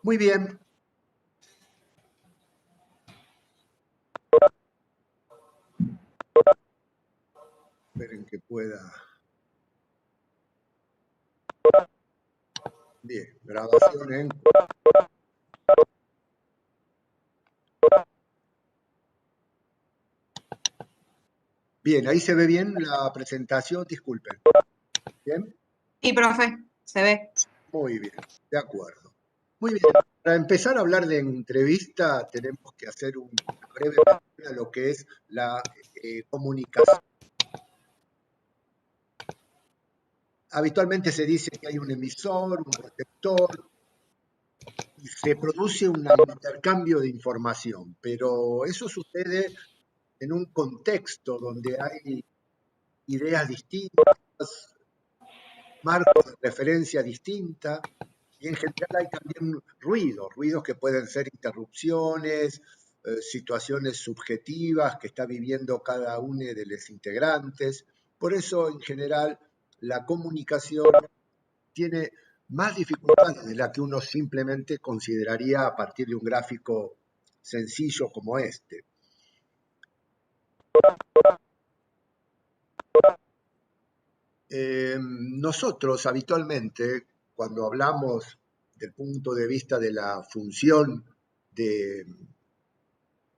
Muy bien. Esperen que pueda. Bien, grabación en... Bien, ahí se ve bien la presentación, disculpen. Bien, Y profe, se ve. muy bien, de acuerdo. Muy bien, para empezar a hablar de entrevista tenemos que hacer una breve mención a lo que es la comunicación. Habitualmente se dice que hay un emisor, un receptor, y se produce un intercambio de información, pero eso sucede en un contexto donde hay ideas distintas, marcos de referencia distinta, y en general hay también ruidos que pueden ser interrupciones, situaciones subjetivas que está viviendo cada uno de los integrantes. Por eso, en general, la comunicación tiene más dificultades de la que uno simplemente consideraría a partir de un gráfico sencillo como este. Nosotros habitualmente, cuando hablamos del punto de vista de la función de,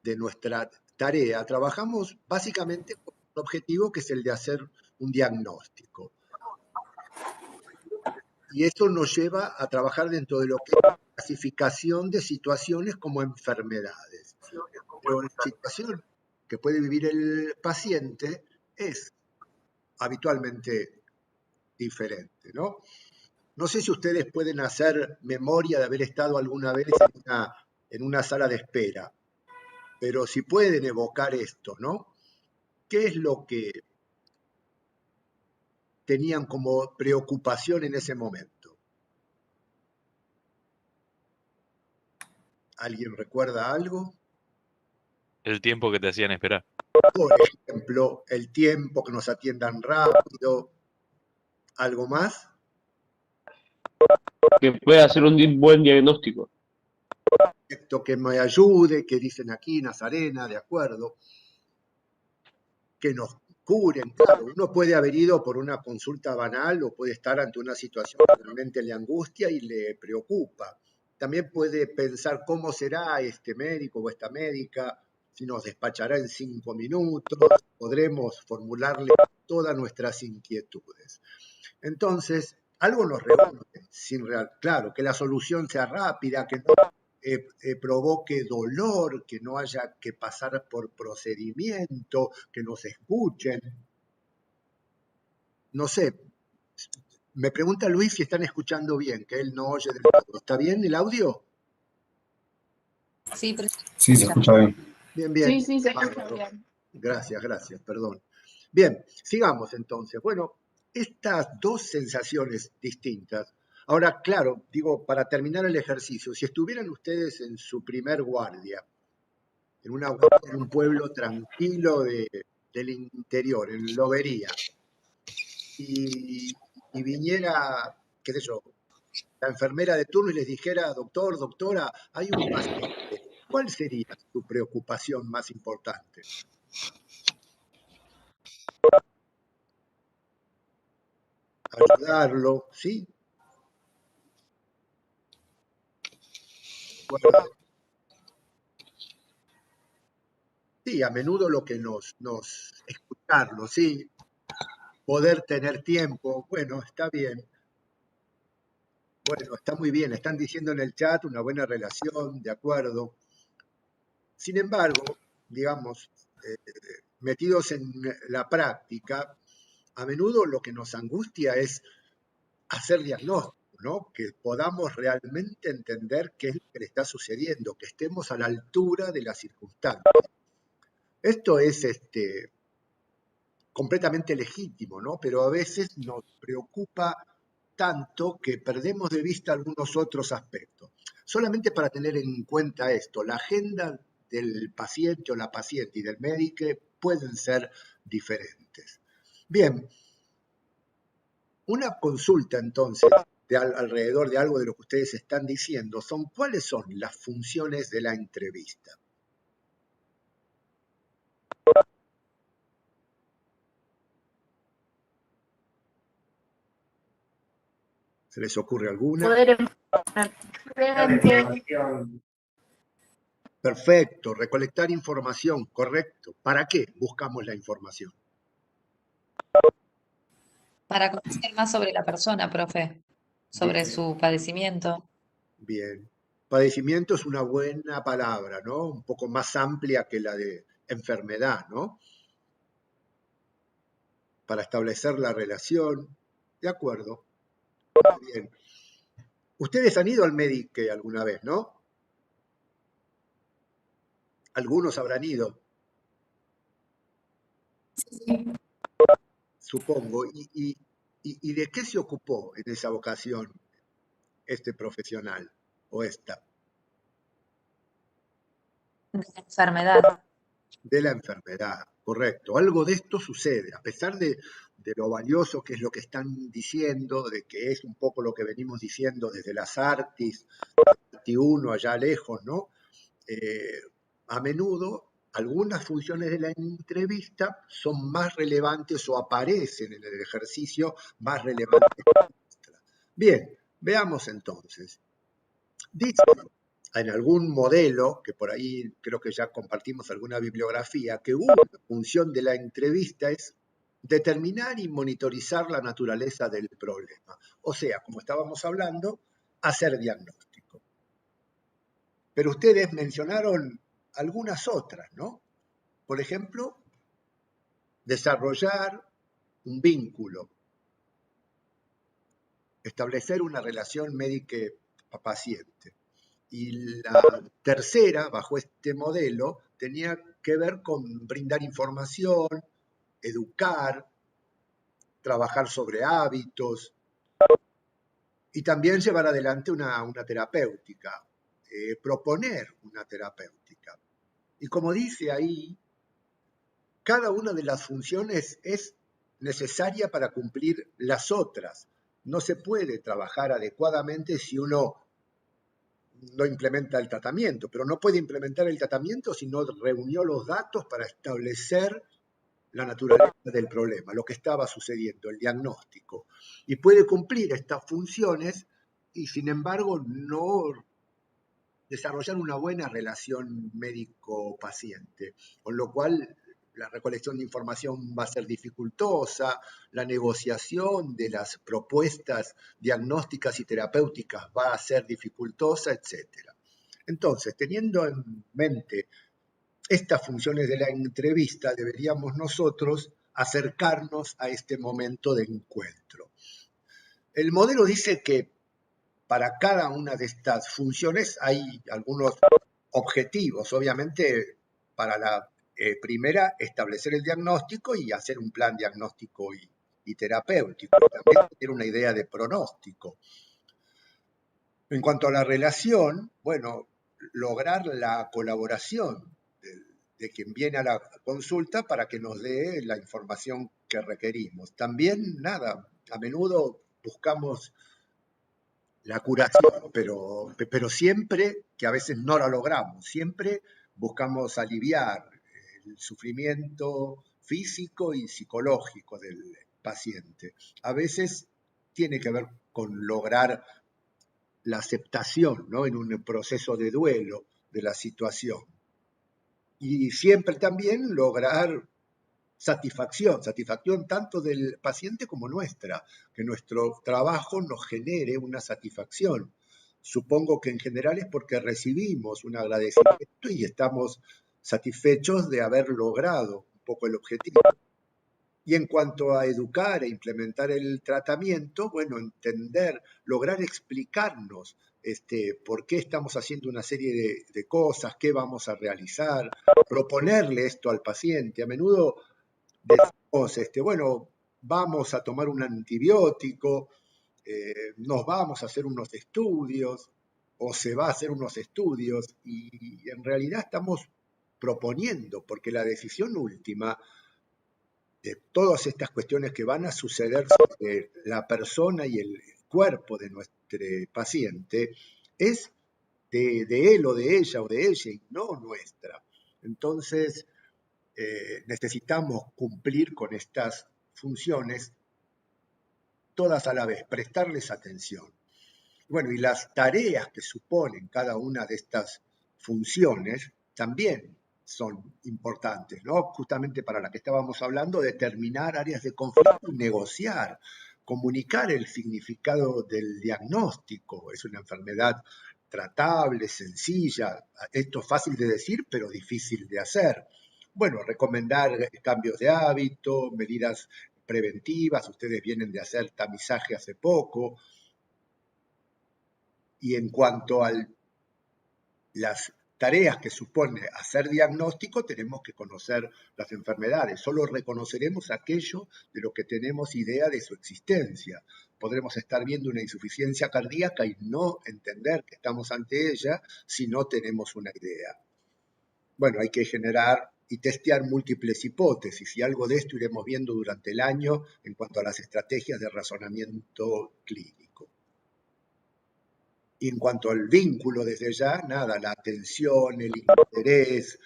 de nuestra tarea, trabajamos básicamente con un objetivo que es el de hacer un diagnóstico. Y esto nos lleva a trabajar dentro de lo que es la clasificación de situaciones como enfermedades. Pero la situación que puede vivir el paciente es habitualmente diferente, ¿no? No sé si ustedes pueden hacer memoria de haber estado alguna vez en una sala de espera, pero si pueden evocar esto, ¿no? ¿Qué es lo que tenían como preocupación en ese momento? ¿Alguien recuerda algo? El tiempo que te hacían esperar. Por ejemplo, el tiempo, que nos atiendan rápido, ¿algo más? Que pueda hacer un buen diagnóstico. Esto que me ayude, que dicen aquí, Nazarena, de acuerdo, que nos curen, claro, uno puede haber ido por una consulta banal o puede estar ante una situación que realmente le angustia y le preocupa. También puede pensar cómo será este médico o esta médica, si nos despachará en 5 minutos, podremos formularle todas nuestras inquietudes. Entonces, algo nos reúne, sin real, claro, que la solución sea rápida, que no provoque dolor, que no haya que pasar por procedimiento, que nos escuchen. No sé, me pregunta Luis si están escuchando bien, que él no oye del todo. ¿Está bien el audio? Sí, Sí, se escucha bien. Bien, bien. sí, se escucha bien. Gracias, perdón. Bien, sigamos entonces. Bueno, estas dos sensaciones distintas. Ahora, claro, digo, para terminar el ejercicio, si estuvieran ustedes en su primer guardia, en un pueblo tranquilo del interior, en Lobería, y viniera, qué sé yo, la enfermera de turno y les dijera, doctor, doctora, hay un paciente, ¿cuál sería su preocupación más importante? Ayudarlo, ¿sí? Bueno, sí, a menudo lo que escucharlo, sí, poder tener tiempo, bueno, está bien, bueno, está muy bien, están diciendo en el chat una buena relación, de acuerdo. Sin embargo, digamos, metidos en la práctica, a menudo lo que nos angustia es hacer diagnóstico, ¿no? Que podamos realmente entender qué es lo que le está sucediendo, que estemos a la altura de las circunstancias. Esto es completamente legítimo, ¿no? Pero a veces nos preocupa tanto que perdemos de vista algunos otros aspectos. Solamente para tener en cuenta esto, la agenda del paciente o la paciente y del médico pueden ser diferentes. Bien, una consulta entonces alrededor de algo de lo que ustedes están diciendo son cuáles son las funciones de la entrevista. ¿Se les ocurre alguna? Poder Perfecto, recolectar información, correcto. ¿Para qué buscamos la información? Para conocer más sobre la persona, profe, sobre Bien. su padecimiento. Bien. Padecimiento es una buena palabra, ¿no? Un poco más amplia que la de enfermedad, ¿no? Para establecer la relación. De acuerdo. Muy bien. Ustedes han ido al médico alguna vez, ¿no? Algunos habrán ido, supongo. ¿Y de qué se ocupó en esa ocasión este profesional o esta? De la enfermedad. De la enfermedad, correcto. Algo de esto sucede, a pesar de lo valioso que es lo que están diciendo, de que es un poco lo que venimos diciendo desde las Artis, 21 allá lejos, ¿no? A menudo algunas funciones de la entrevista son más relevantes o aparecen en el ejercicio más relevantes que otras. Bien, veamos entonces. Dice en algún modelo, que por ahí creo que ya compartimos alguna bibliografía, que una función de la entrevista es determinar y monitorizar la naturaleza del problema. O sea, como estábamos hablando, hacer diagnóstico. Pero ustedes mencionaron algunas otras, ¿no? Por ejemplo, desarrollar un vínculo, establecer una relación médico-paciente. Y la tercera, bajo este modelo, tenía que ver con brindar información, educar, trabajar sobre hábitos y también llevar adelante una terapéutica, proponer una terapéutica. Y como dice ahí, cada una de las funciones es necesaria para cumplir las otras. No se puede trabajar adecuadamente si uno no implementa el tratamiento, pero no puede implementar el tratamiento si no reunió los datos para establecer la naturaleza del problema, lo que estaba sucediendo, el diagnóstico. Y puede cumplir estas funciones y sin embargo no desarrollar una buena relación médico-paciente, con lo cual la recolección de información va a ser dificultosa, la negociación de las propuestas diagnósticas y terapéuticas va a ser dificultosa, etc. Entonces, teniendo en mente estas funciones de la entrevista, deberíamos nosotros acercarnos a este momento de encuentro. El modelo dice que para cada una de estas funciones hay algunos objetivos. Obviamente, para la primera, establecer el diagnóstico y hacer un plan diagnóstico y terapéutico. También tener una idea de pronóstico. En cuanto a la relación, bueno, lograr la colaboración de quien viene a la consulta para que nos dé la información que requerimos. También, nada, a menudo buscamos la curación, pero siempre, que a veces no la logramos, siempre buscamos aliviar el sufrimiento físico y psicológico del paciente. A veces tiene que ver con lograr la aceptación, ¿no? En un proceso de duelo de la situación. Y siempre también lograr satisfacción tanto del paciente como nuestra, que nuestro trabajo nos genere una satisfacción. Supongo que en general es porque recibimos un agradecimiento y estamos satisfechos de haber logrado un poco el objetivo. Y en cuanto a educar e implementar el tratamiento, bueno, entender, lograr explicarnos por qué estamos haciendo una serie de cosas, qué vamos a realizar, proponerle esto al paciente. A menudo decimos, bueno, vamos a tomar un antibiótico, nos vamos a hacer unos estudios, o se va a hacer unos estudios, y en realidad estamos proponiendo, porque la decisión última de todas estas cuestiones que van a suceder sobre la persona y el cuerpo de nuestro paciente es de él o de ella y no nuestra. Entonces, necesitamos cumplir con estas funciones todas a la vez, prestarles atención. Bueno, y las tareas que suponen cada una de estas funciones también son importantes, ¿no? Justamente para la que estábamos hablando, determinar áreas de conflicto y negociar, comunicar el significado del diagnóstico. Es una enfermedad tratable, sencilla, esto es fácil de decir, pero difícil de hacer. Bueno, recomendar cambios de hábito, medidas preventivas, ustedes vienen de hacer tamizaje hace poco, y en cuanto a las tareas que supone hacer diagnóstico, tenemos que conocer las enfermedades. Solo reconoceremos aquello de lo que tenemos idea de su existencia. Podremos estar viendo una insuficiencia cardíaca y no entender que estamos ante ella si no tenemos una idea. Bueno, hay que generar y testear múltiples hipótesis, y algo de esto iremos viendo durante el año en cuanto a las estrategias de razonamiento clínico. Y en cuanto al vínculo, desde ya, nada, la atención, el interés,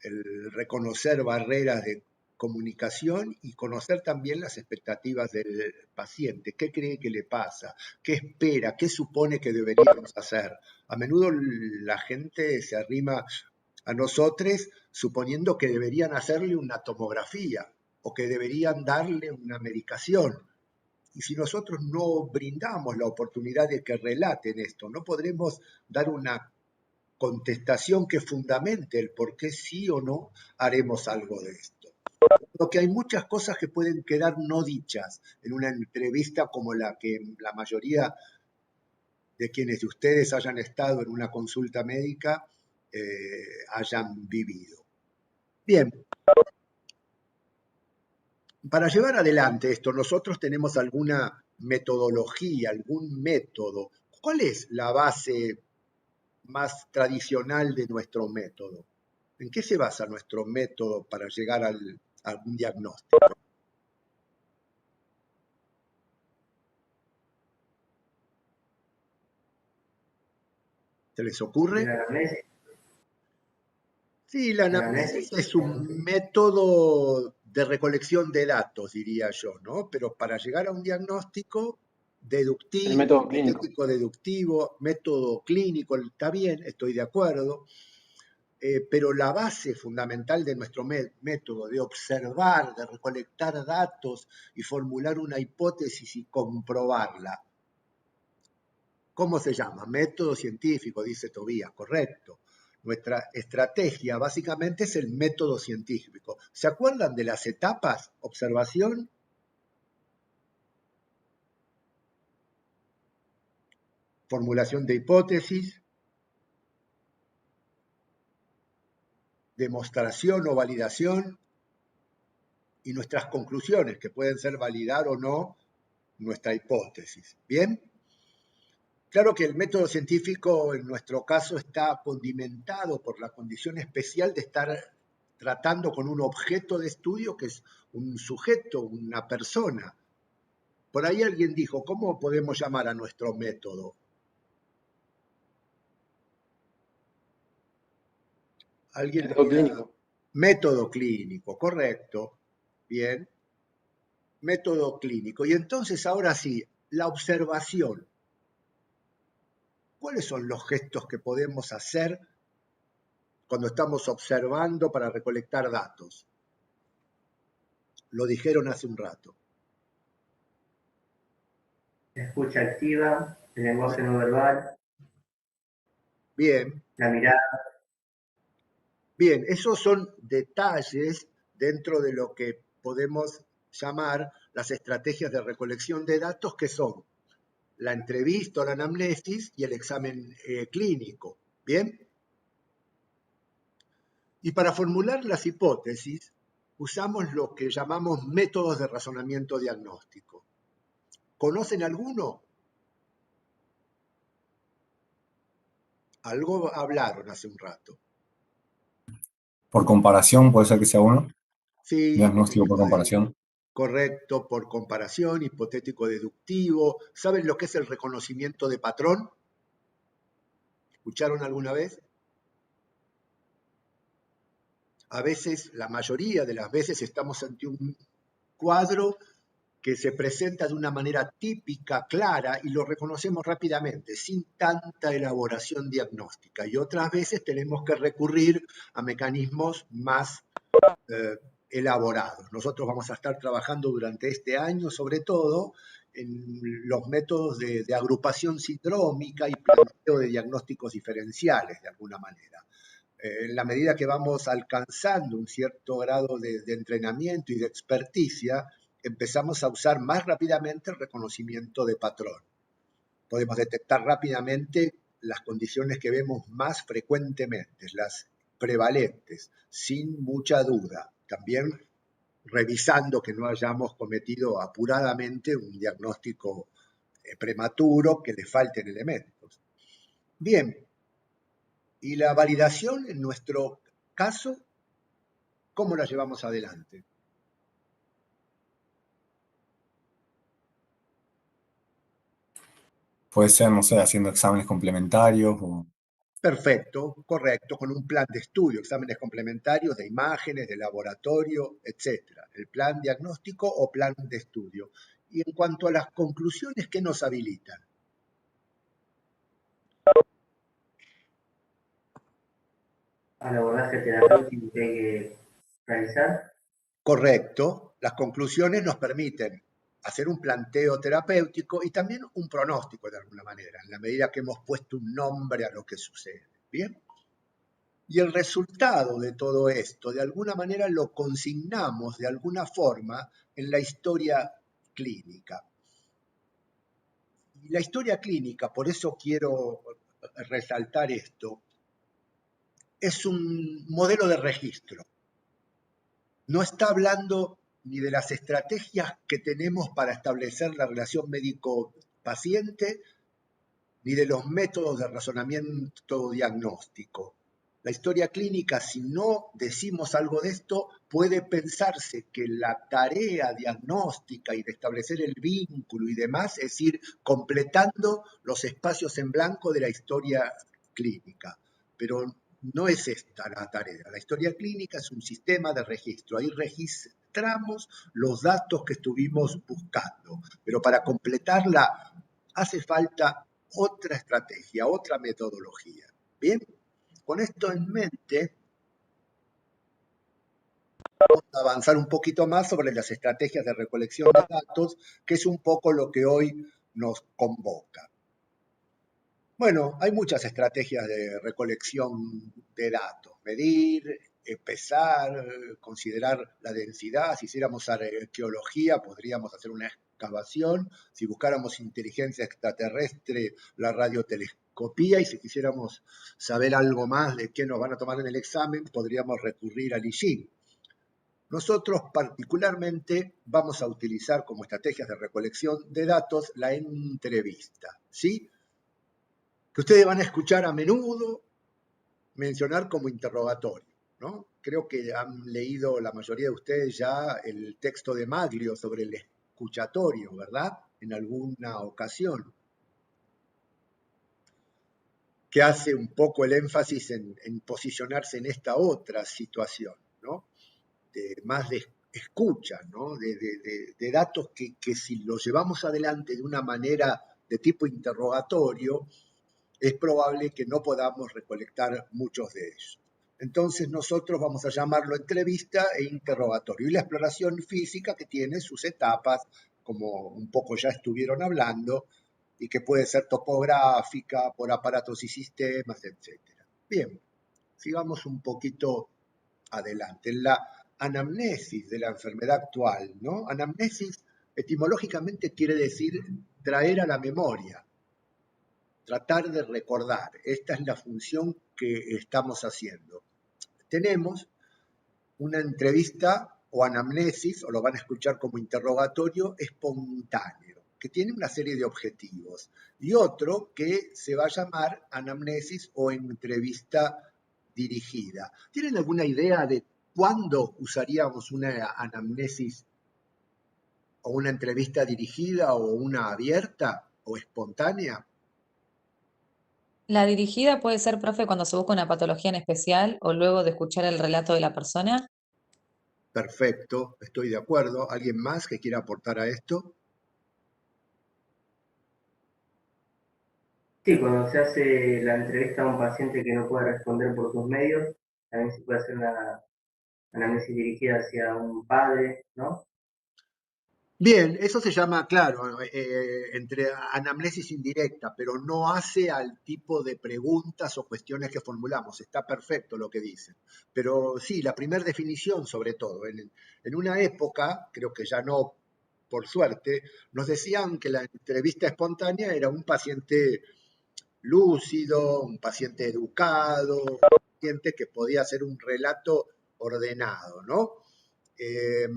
el reconocer barreras de comunicación y conocer también las expectativas del paciente. ¿Qué cree que le pasa? ¿Qué espera? ¿Qué supone que deberíamos hacer? A menudo la gente se arrima a nosotros suponiendo que deberían hacerle una tomografía o que deberían darle una medicación. Y si nosotros no brindamos la oportunidad de que relaten esto, no podremos dar una contestación que fundamente el por qué sí o no haremos algo de esto. Porque hay muchas cosas que pueden quedar no dichas en una entrevista como la que la mayoría de quienes de ustedes hayan estado en una consulta médica hayan vivido. Bien, para llevar adelante esto, nosotros tenemos alguna metodología, algún método. ¿Cuál es la base más tradicional de nuestro método? ¿En qué se basa nuestro método para llegar a un diagnóstico? ¿Se les ocurre? Sí, la anamnesis es un método de recolección de datos, diría yo, ¿no? Pero para llegar a un diagnóstico deductivo, El método clínico. hipotético-deductivo, método clínico, está bien, estoy de acuerdo, pero la base fundamental de nuestro método de observar, de recolectar datos y formular una hipótesis y comprobarla, ¿cómo se llama? Método científico, dice Tobías, correcto. Nuestra estrategia básicamente es el método científico. ¿Se acuerdan de las etapas? Observación, formulación de hipótesis, demostración o validación y nuestras conclusiones, que pueden ser validar o no nuestra hipótesis. ¿Bien? Claro que el método científico en nuestro caso está condimentado por la condición especial de estar tratando con un objeto de estudio que es un sujeto, una persona. Por ahí alguien dijo, ¿cómo podemos llamar a nuestro método? ¿Alguien Método diría, clínico. método clínico, correcto? Bien, método clínico. Y entonces ahora sí, la observación. ¿Cuáles son los gestos que podemos hacer cuando estamos observando para recolectar datos? Lo dijeron hace un rato. Escucha activa, el lenguaje no verbal, Bien, la mirada. bien, esos son detalles dentro de lo que podemos llamar las estrategias de recolección de datos, que son la entrevista o la anamnesis y el examen clínico. Bien. Y para formular las hipótesis, usamos lo que llamamos métodos de razonamiento diagnóstico. ¿Conocen alguno? Algo hablaron hace un rato. Por comparación, puede ser que sea uno. Sí, Diagnóstico por comparación. correcto, por comparación, hipotético deductivo. ¿Saben lo que es el reconocimiento de patrón? ¿Escucharon alguna vez? A veces, la mayoría de las veces, estamos ante un cuadro que se presenta de una manera típica, clara, y lo reconocemos rápidamente, sin tanta elaboración diagnóstica. Y otras veces tenemos que recurrir a mecanismos más elaborados. Nosotros vamos a estar trabajando durante este año, sobre todo, en los métodos de agrupación sindrómica y planteo de diagnósticos diferenciales, de alguna manera. En la medida que vamos alcanzando un cierto grado de entrenamiento y de experticia, empezamos a usar más rápidamente el reconocimiento de patrón. Podemos detectar rápidamente las condiciones que vemos más frecuentemente, las prevalentes, sin mucha duda. También revisando que no hayamos cometido apuradamente un diagnóstico prematuro, que le falten elementos. Bien, y la validación en nuestro caso, ¿cómo la llevamos adelante? Puede ser, no sé, haciendo exámenes complementarios o... Perfecto, correcto, con un plan de estudio, exámenes complementarios de imágenes, de laboratorio, etcétera. El plan diagnóstico o plan de estudio. Y en cuanto a las conclusiones, ¿qué nos habilitan? Al abordaje terapéutico que hay que realizar. Correcto, las conclusiones nos permiten hacer un planteo terapéutico y también un pronóstico de alguna manera, en la medida que hemos puesto un nombre a lo que sucede. ¿Bien? Y el resultado de todo esto, de alguna manera lo consignamos de alguna forma en la historia clínica. Y la historia clínica, por eso quiero resaltar esto, es un modelo de registro. No está hablando ni de las estrategias que tenemos para establecer la relación médico-paciente, ni de los métodos de razonamiento diagnóstico. La historia clínica, si no decimos algo de esto, puede pensarse que la tarea diagnóstica y de establecer el vínculo y demás es ir completando los espacios en blanco de la historia clínica. Pero no es esta la tarea. La historia clínica es un sistema de registro. Ahí registramos los datos que estuvimos buscando. Pero para completarla hace falta otra estrategia, otra metodología. Bien, con esto en mente, vamos a avanzar un poquito más sobre las estrategias de recolección de datos, que es un poco lo que hoy nos convoca. Bueno, hay muchas estrategias de recolección de datos. Medir, pesar, considerar la densidad. Si hiciéramos arqueología, podríamos hacer una excavación. Si buscáramos inteligencia extraterrestre, la radiotelescopía. Y si quisiéramos saber algo más de qué nos van a tomar en el examen, podríamos recurrir al IGIN. Nosotros particularmente vamos a utilizar como estrategias de recolección de datos la entrevista, ¿sí? Que ustedes van a escuchar a menudo mencionar como interrogatorio, ¿no? Creo que han leído la mayoría de ustedes ya el texto de Maglio sobre el escuchatorio, ¿verdad? En alguna ocasión, que hace un poco el énfasis en posicionarse en esta otra situación, ¿no? Más de escucha, ¿no? De datos que si los llevamos adelante de una manera de tipo interrogatorio, es probable que no podamos recolectar muchos de ellos. Entonces nosotros vamos a llamarlo entrevista e interrogatorio. Y la exploración física que tiene sus etapas, como un poco ya estuvieron hablando, y que puede ser topográfica, por aparatos y sistemas, etc. Bien, sigamos un poquito adelante. En la anamnesis de la enfermedad actual, ¿no? Anamnesis etimológicamente quiere decir traer a la memoria, tratar de recordar. Esta es la función que estamos haciendo. Tenemos una entrevista o anamnesis, o lo van a escuchar como interrogatorio, espontáneo, que tiene una serie de objetivos. Y otro que se va a llamar anamnesis o entrevista dirigida. ¿Tienen alguna idea de cuándo usaríamos una anamnesis o una entrevista dirigida o una abierta o espontánea? La dirigida puede ser, profe, cuando se busca una patología en especial o luego de escuchar el relato de la persona. Perfecto, estoy de acuerdo. ¿Alguien más que quiera aportar a esto? Sí, cuando se hace la entrevista a un paciente que no puede responder por sus medios, también se puede hacer una análisis dirigida hacia un padre, ¿no? Bien, eso se llama, claro, entre anamnesis indirecta, pero no hace al tipo de preguntas o cuestiones que formulamos. Está perfecto lo que dicen. Pero sí, la primera definición sobre todo. En una época, creo que ya no, por suerte, nos decían que la entrevista espontánea era un paciente lúcido, un paciente educado, un paciente que podía hacer un relato ordenado, ¿no? Eh,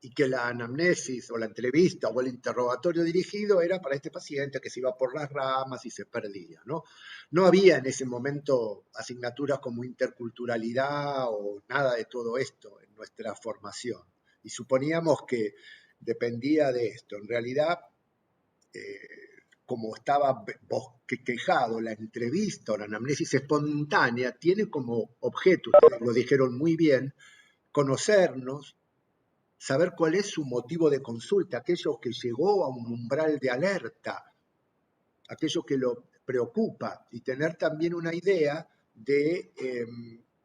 y que la anamnesis o la entrevista o el interrogatorio dirigido era para este paciente que se iba por las ramas y se perdía, ¿no? No había en ese momento asignaturas como interculturalidad o nada de todo esto en nuestra formación. Y suponíamos que dependía de esto. En realidad, como estaba quejado, la entrevista o la anamnesis espontánea tiene como objeto, ustedes lo dijeron muy bien, conocernos, saber cuál es su motivo de consulta, aquello que llegó a un umbral de alerta, aquello que lo preocupa, y tener también una idea de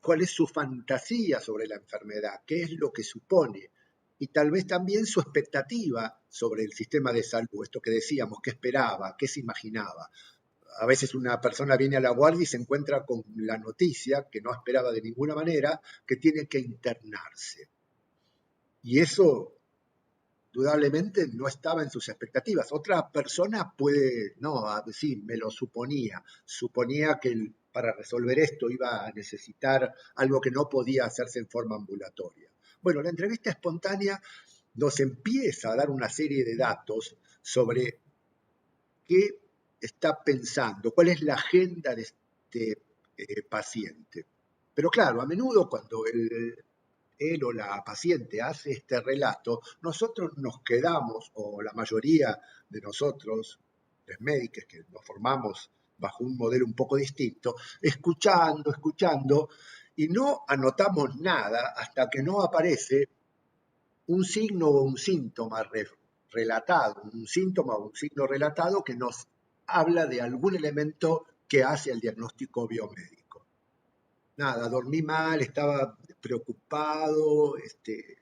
cuál es su fantasía sobre la enfermedad, qué es lo que supone, y tal vez también su expectativa sobre el sistema de salud, esto que decíamos, qué esperaba, qué se imaginaba. A veces una persona viene a la guardia y se encuentra con la noticia, que no esperaba de ninguna manera, que tiene que internarse. Y eso indudablemente no estaba en sus expectativas. Otra persona puede, no, sí, me lo suponía que para resolver esto iba a necesitar algo que no podía hacerse en forma ambulatoria. Bueno, la entrevista espontánea nos empieza a dar una serie de datos sobre qué está pensando, cuál es la agenda de este paciente. Pero claro, a menudo cuando él o la paciente hace este relato, nosotros nos quedamos, o la mayoría de nosotros, los médicos que nos formamos bajo un modelo un poco distinto, escuchando, y no anotamos nada hasta que no aparece un signo o un síntoma relatado, un síntoma o un signo relatado que nos habla de algún elemento que hace el diagnóstico biomédico. Nada, dormí mal, estaba preocupado,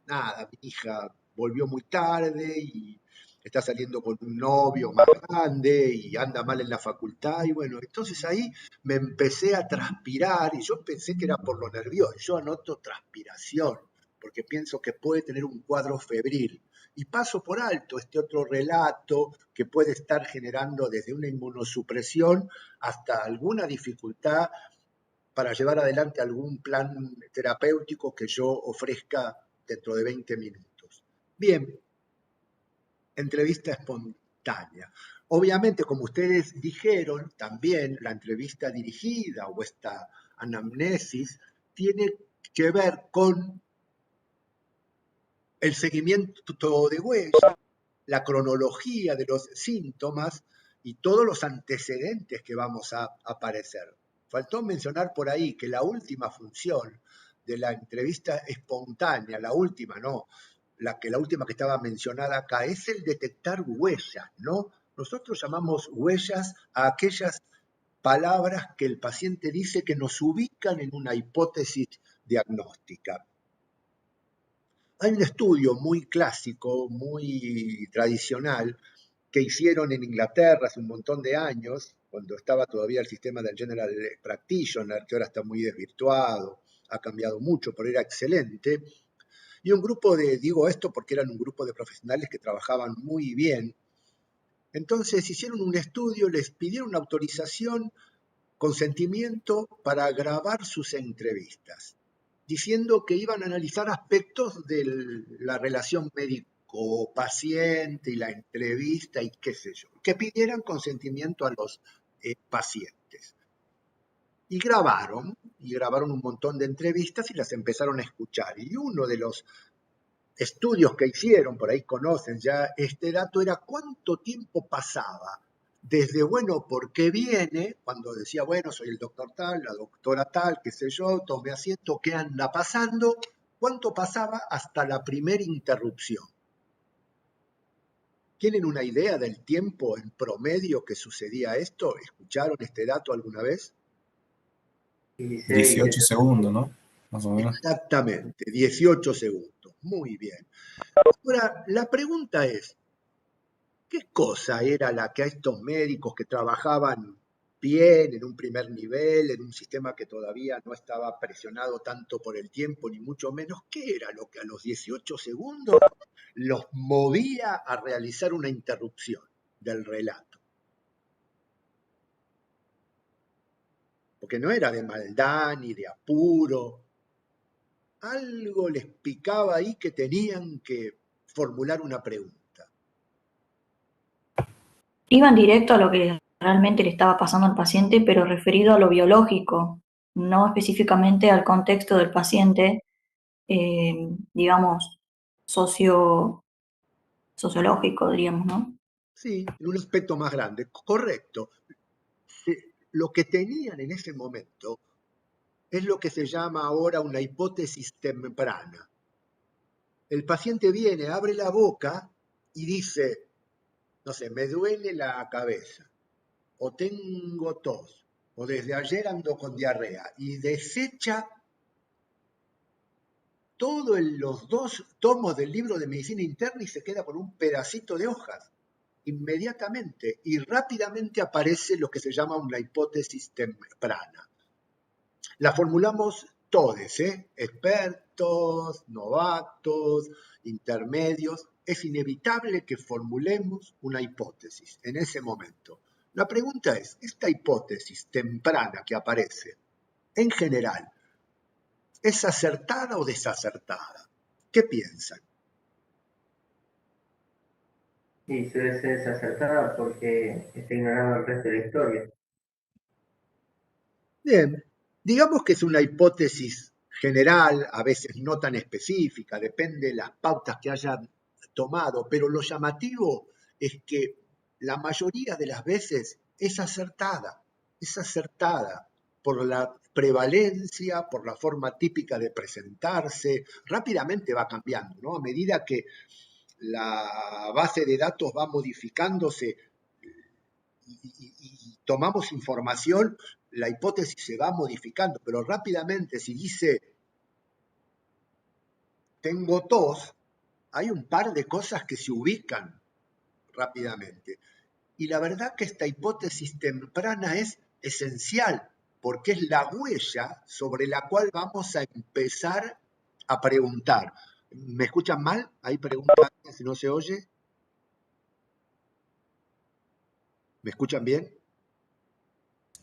nada, mi hija volvió muy tarde y está saliendo con un novio más grande y anda mal en la facultad y bueno, entonces ahí me empecé a transpirar y yo pensé que era por lo nervioso, yo anoto transpiración porque pienso que puede tener un cuadro febril y paso por alto este otro relato que puede estar generando desde una inmunosupresión hasta alguna dificultad para llevar adelante algún plan terapéutico que yo ofrezca dentro de 20 minutos. Bien, entrevista espontánea. Obviamente, como ustedes dijeron, también la entrevista dirigida o esta anamnesis tiene que ver con el seguimiento de huella, la cronología de los síntomas y todos los antecedentes que vamos a aparecer. Faltó mencionar por ahí que la última función de la entrevista espontánea, la última, no, la última que estaba mencionada acá, es el detectar huellas, ¿no? Nosotros llamamos huellas a aquellas palabras que el paciente dice que nos ubican en una hipótesis diagnóstica. Hay un estudio muy clásico, muy tradicional, que hicieron en Inglaterra hace un montón de años, cuando estaba todavía el sistema del General Practitioner, que ahora está muy desvirtuado, ha cambiado mucho, pero era excelente. Y un grupo digo esto porque eran un grupo de profesionales que trabajaban muy bien. Entonces hicieron un estudio, les pidieron autorización, consentimiento para grabar sus entrevistas, diciendo que iban a analizar aspectos de la relación médico-paciente y la entrevista y qué sé yo, que pidieran consentimiento a los pacientes. Y grabaron un montón de entrevistas y las empezaron a escuchar. Y uno de los estudios que hicieron, por ahí conocen ya este dato, era cuánto tiempo pasaba desde, bueno, ¿por qué viene? Cuando decía, bueno, soy el doctor tal, la doctora tal, qué sé yo, tomé asiento, ¿qué anda pasando? ¿Cuánto pasaba hasta la primera interrupción? ¿Tienen una idea del tiempo en promedio que sucedía esto? ¿Escucharon este dato alguna vez? 16, 18 17. segundos, ¿no? Más o menos. Exactamente, 18 segundos. Muy bien. Ahora, la pregunta es, ¿qué cosa era la que a estos médicos que trabajaban bien en un primer nivel, en un sistema que todavía no estaba presionado tanto por el tiempo, ni mucho menos, qué era lo que a los 18 segundos los movía a realizar una interrupción del relato? Porque no era de maldad ni de apuro, algo les picaba ahí que tenían que formular una pregunta. Iban directo a lo que realmente le estaba pasando al paciente, pero referido a lo biológico, no específicamente al contexto del paciente, digamos, sociológico, diríamos, ¿no? Sí, en un aspecto más grande, correcto. Lo que tenían en ese momento es lo que se llama ahora una hipótesis temprana. El paciente viene, abre la boca y dice, no sé, me duele la cabeza, o tengo tos, o desde ayer ando con diarrea, y desecha todos los 2 tomos del libro de medicina interna y se queda con un pedacito de hojas inmediatamente, y rápidamente aparece lo que se llama una hipótesis temprana. La formulamos todos, expertos, novatos, intermedios. Es inevitable que formulemos una hipótesis en ese momento. La pregunta es, ¿esta hipótesis temprana que aparece, en general, es acertada o desacertada? ¿Qué piensan? Y suele ser desacertada porque está ignorando el resto de la historia. Bien, digamos que es una hipótesis general, a veces no tan específica, depende de las pautas que hayan tomado, pero lo llamativo es que la mayoría de las veces es acertada por la prevalencia, por la forma típica de presentarse, rápidamente va cambiando, ¿no? A medida que la base de datos va modificándose y tomamos información, la hipótesis se va modificando, pero rápidamente si dice tengo tos, hay un par de cosas que se ubican rápidamente. Y la verdad que esta hipótesis temprana es esencial, porque es la huella sobre la cual vamos a empezar a preguntar. ¿Me escuchan mal? ¿Hay preguntas si no se oye? ¿Me escuchan bien?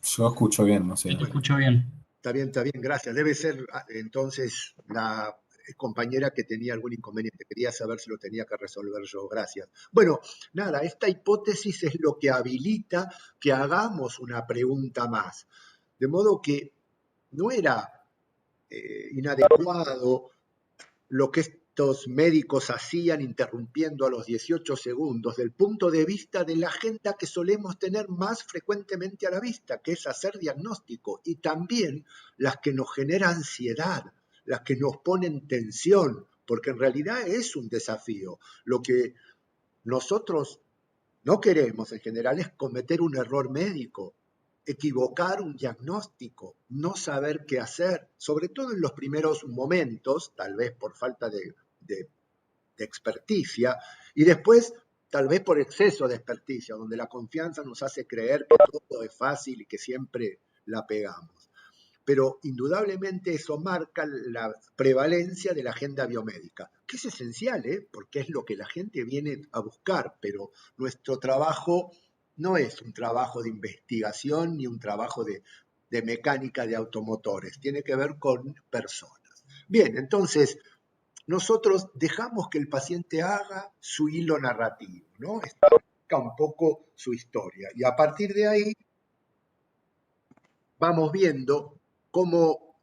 Yo escucho bien, no sé. Yo te escucho bien. Está bien, gracias. Debe ser entonces la compañera que tenía algún inconveniente. Quería saber si lo tenía que resolver yo. Gracias. Bueno, nada, esta hipótesis es lo que habilita que hagamos una pregunta más. De modo que no era inadecuado lo que estos médicos hacían interrumpiendo a los 18 segundos del punto de vista de la agenda que solemos tener más frecuentemente a la vista, que es hacer diagnóstico, y también las que nos generan ansiedad, las que nos ponen tensión, porque en realidad es un desafío. Lo que nosotros no queremos en general es cometer un error médico, equivocar un diagnóstico, no saber qué hacer, sobre todo en los primeros momentos, tal vez por falta de experticia, y después tal vez por exceso de experticia, donde la confianza nos hace creer que todo es fácil y que siempre la pegamos. Pero indudablemente eso marca la prevalencia de la agenda biomédica, que es esencial, porque es lo que la gente viene a buscar, pero nuestro trabajo no es un trabajo de investigación ni un trabajo de mecánica de automotores, tiene que ver con personas. Bien, entonces nosotros dejamos que el paciente haga su hilo narrativo, ¿no? Explica un poco su historia y a partir de ahí vamos viendo cómo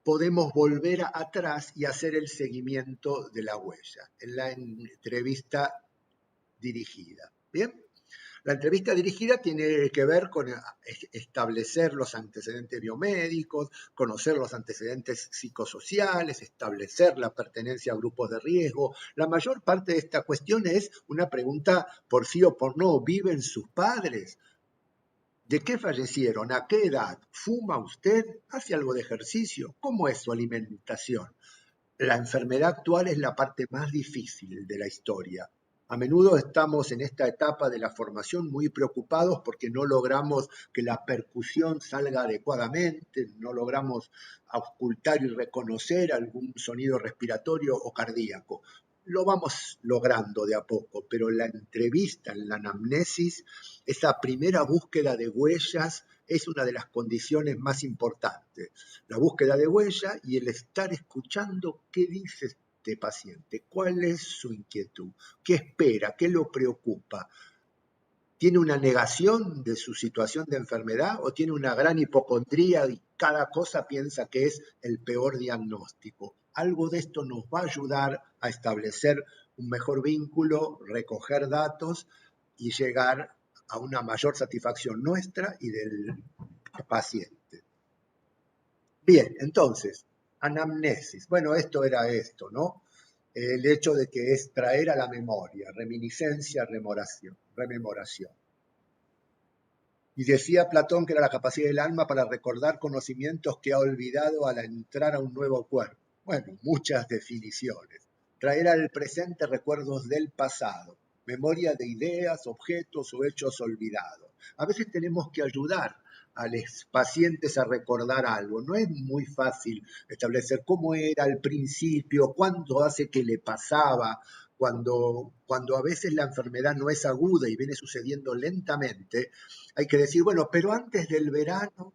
podemos volver atrás y hacer el seguimiento de la huella en la entrevista dirigida. ¿Bien? La entrevista dirigida tiene que ver con establecer los antecedentes biomédicos, conocer los antecedentes psicosociales, establecer la pertenencia a grupos de riesgo. La mayor parte de esta cuestión es una pregunta por sí o por no. ¿Viven sus padres? ¿De qué fallecieron? ¿A qué edad? ¿Fuma usted? ¿Hace algo de ejercicio? ¿Cómo es su alimentación? La enfermedad actual es la parte más difícil de la historia. A menudo estamos en esta etapa de la formación muy preocupados porque no logramos que la percusión salga adecuadamente, no logramos auscultar y reconocer algún sonido respiratorio o cardíaco. Lo vamos logrando de a poco, pero la entrevista, en la anamnesis, esa primera búsqueda de huellas es una de las condiciones más importantes. La búsqueda de huella y el estar escuchando qué dice este paciente, cuál es su inquietud, qué espera, qué lo preocupa. ¿Tiene una negación de su situación de enfermedad o tiene una gran hipocondría y cada cosa piensa que es el peor diagnóstico? Algo de esto nos va a ayudar a establecer un mejor vínculo, recoger datos y llegar a una mayor satisfacción nuestra y del paciente. Bien, entonces, anamnesis. Bueno, esto era esto, ¿no? El hecho de que es traer a la memoria, reminiscencia, rememoración. Y decía Platón que era la capacidad del alma para recordar conocimientos que ha olvidado al entrar a un nuevo cuerpo. Bueno, muchas definiciones. Traer al presente recuerdos del pasado, memoria de ideas, objetos o hechos olvidados. A veces tenemos que ayudar a los pacientes a recordar algo. No es muy fácil establecer cómo era al principio, cuánto hace que le pasaba, cuando a veces la enfermedad no es aguda y viene sucediendo lentamente, hay que decir, bueno, pero antes del verano,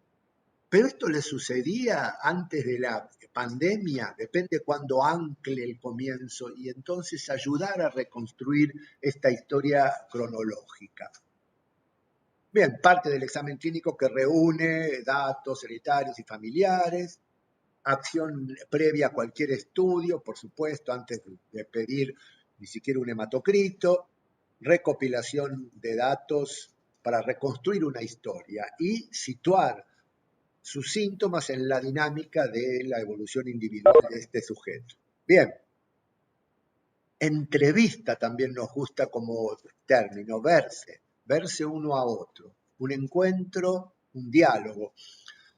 pero esto le sucedía antes de la pandemia, depende cuándo ancle el comienzo, y entonces ayudar a reconstruir esta historia cronológica. Bien, parte del examen clínico que reúne datos hereditarios y familiares, acción previa a cualquier estudio, por supuesto, antes de pedir ni siquiera un hematocrito, recopilación de datos para reconstruir una historia y situar sus síntomas en la dinámica de la evolución individual de este sujeto. Bien, entrevista también nos gusta como término, verse uno a otro, un encuentro, un diálogo.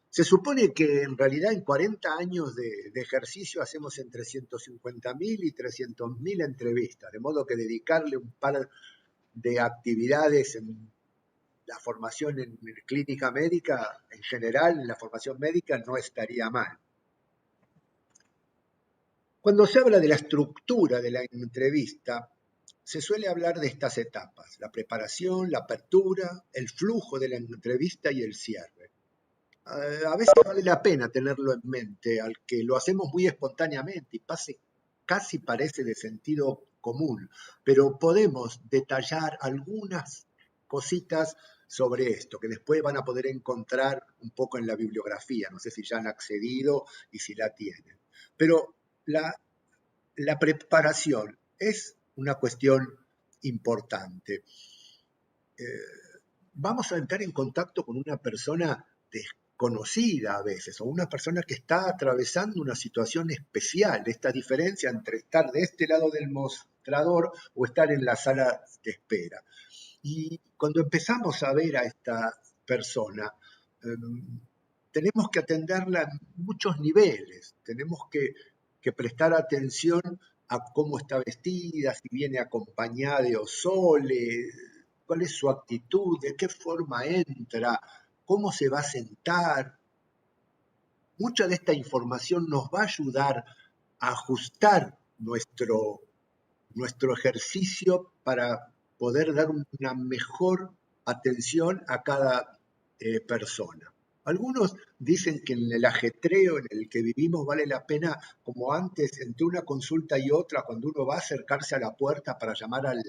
Se supone que en realidad en 40 años de ejercicio hacemos entre 150.000 y 300.000 entrevistas, de modo que dedicarle un par de actividades en la formación en clínica médica, en general, en la formación médica, no estaría mal. Cuando se habla de la estructura de la entrevista, se suele hablar de estas etapas: la preparación, la apertura, el flujo de la entrevista y el cierre. A veces vale la pena tenerlo en mente, al que lo hacemos muy espontáneamente y casi parece de sentido común, pero podemos detallar algunas cositas sobre esto, que después van a poder encontrar un poco en la bibliografía, no sé si ya han accedido y si la tienen. Pero la preparación es una cuestión importante. Vamos a entrar en contacto con una persona desconocida a veces, o una persona que está atravesando una situación especial, esta diferencia entre estar de este lado del mostrador o estar en la sala de espera. Y cuando empezamos a ver a esta persona, tenemos que atenderla en muchos niveles, tenemos que prestar atención a cómo está vestida, si viene acompañada de o sole, cuál es su actitud, de qué forma entra, cómo se va a sentar. Mucha de esta información nos va a ayudar a ajustar nuestro ejercicio para poder dar una mejor atención a cada persona. Algunos dicen que en el ajetreo en el que vivimos vale la pena, como antes, entre una consulta y otra, cuando uno va a acercarse a la puerta para llamar al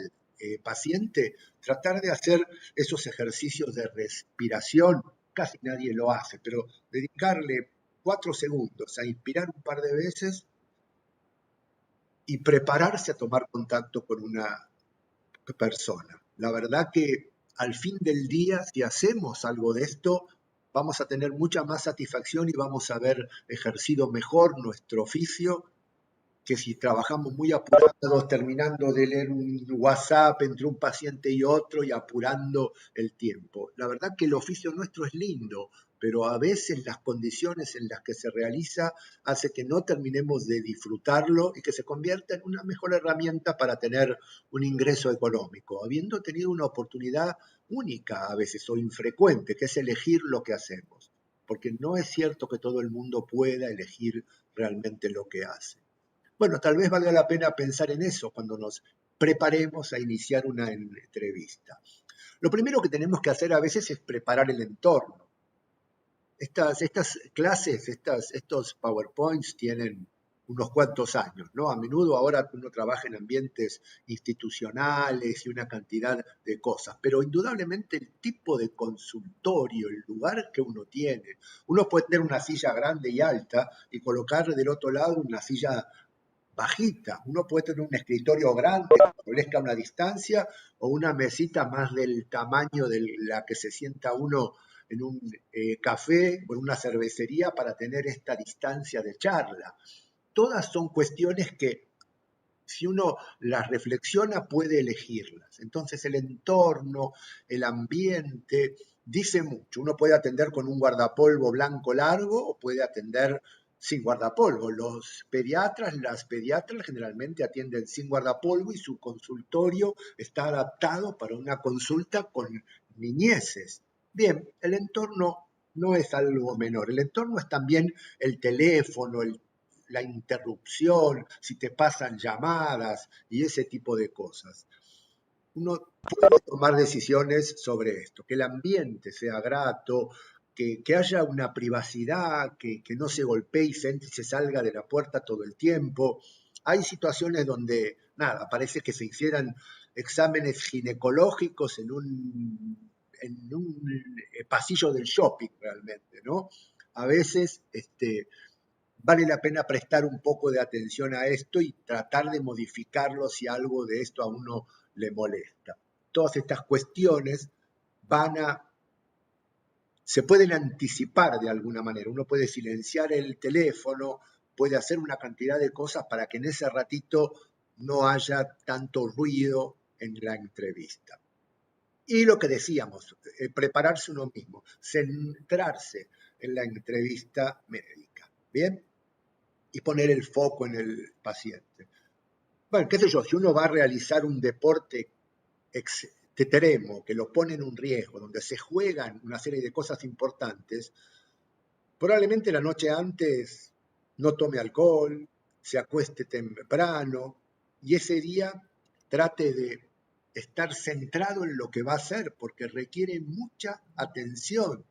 paciente, tratar de hacer esos ejercicios de respiración. Casi nadie lo hace, pero dedicarle 4 segundos a inspirar un par de veces y prepararse a tomar contacto con una persona. La verdad que al fin del día, si hacemos algo de esto, vamos a tener mucha más satisfacción y vamos a haber ejercido mejor nuestro oficio que si trabajamos muy apurados, terminando de leer un WhatsApp entre un paciente y otro y apurando el tiempo. La verdad que el oficio nuestro es lindo, pero a veces las condiciones en las que se realiza hace que no terminemos de disfrutarlo y que se convierta en una mejor herramienta para tener un ingreso económico, habiendo tenido una oportunidad única a veces o infrecuente, que es elegir lo que hacemos, porque no es cierto que todo el mundo pueda elegir realmente lo que hace. Bueno, tal vez valga la pena pensar en eso cuando nos preparemos a iniciar una entrevista. Lo primero que tenemos que hacer a veces es preparar el entorno. Estas clases, estos PowerPoints tienen unos cuantos años, ¿no? A menudo ahora uno trabaja en ambientes institucionales y una cantidad de cosas, pero indudablemente el tipo de consultorio, el lugar que uno tiene, uno puede tener una silla grande y alta y colocar del otro lado una silla bajita. Uno puede tener un escritorio grande que establezca una distancia o una mesita más del tamaño de la que se sienta uno en un café o en una cervecería para tener esta distancia de charla. Todas son cuestiones que si uno las reflexiona puede elegirlas. Entonces el entorno, el ambiente, dice mucho. Uno puede atender con un guardapolvo blanco largo o puede atender sin guardapolvo. Las pediatras generalmente atienden sin guardapolvo y su consultorio está adaptado para una consulta con niñeces. Bien, el entorno no es algo menor. El entorno es también el teléfono, la interrupción, si te pasan llamadas y ese tipo de cosas. Uno puede tomar decisiones sobre esto, que el ambiente sea grato, que haya una privacidad, que no se golpee y se salga de la puerta todo el tiempo. Hay situaciones donde, nada, parece que se hicieran exámenes ginecológicos en un pasillo del shopping realmente, ¿no? A veces vale la pena prestar un poco de atención a esto y tratar de modificarlo si algo de esto a uno le molesta. Todas estas cuestiones se pueden anticipar de alguna manera. Uno puede silenciar el teléfono, puede hacer una cantidad de cosas para que en ese ratito no haya tanto ruido en la entrevista. Y lo que decíamos, prepararse uno mismo, centrarse en la entrevista médica, ¿bien? Y poner el foco en el paciente. Bueno, qué sé yo, si uno va a realizar un deporte extremo, que lo pone en un riesgo, donde se juegan una serie de cosas importantes, probablemente la noche antes no tome alcohol, se acueste temprano y ese día trate de estar centrado en lo que va a hacer, porque requiere mucha atención.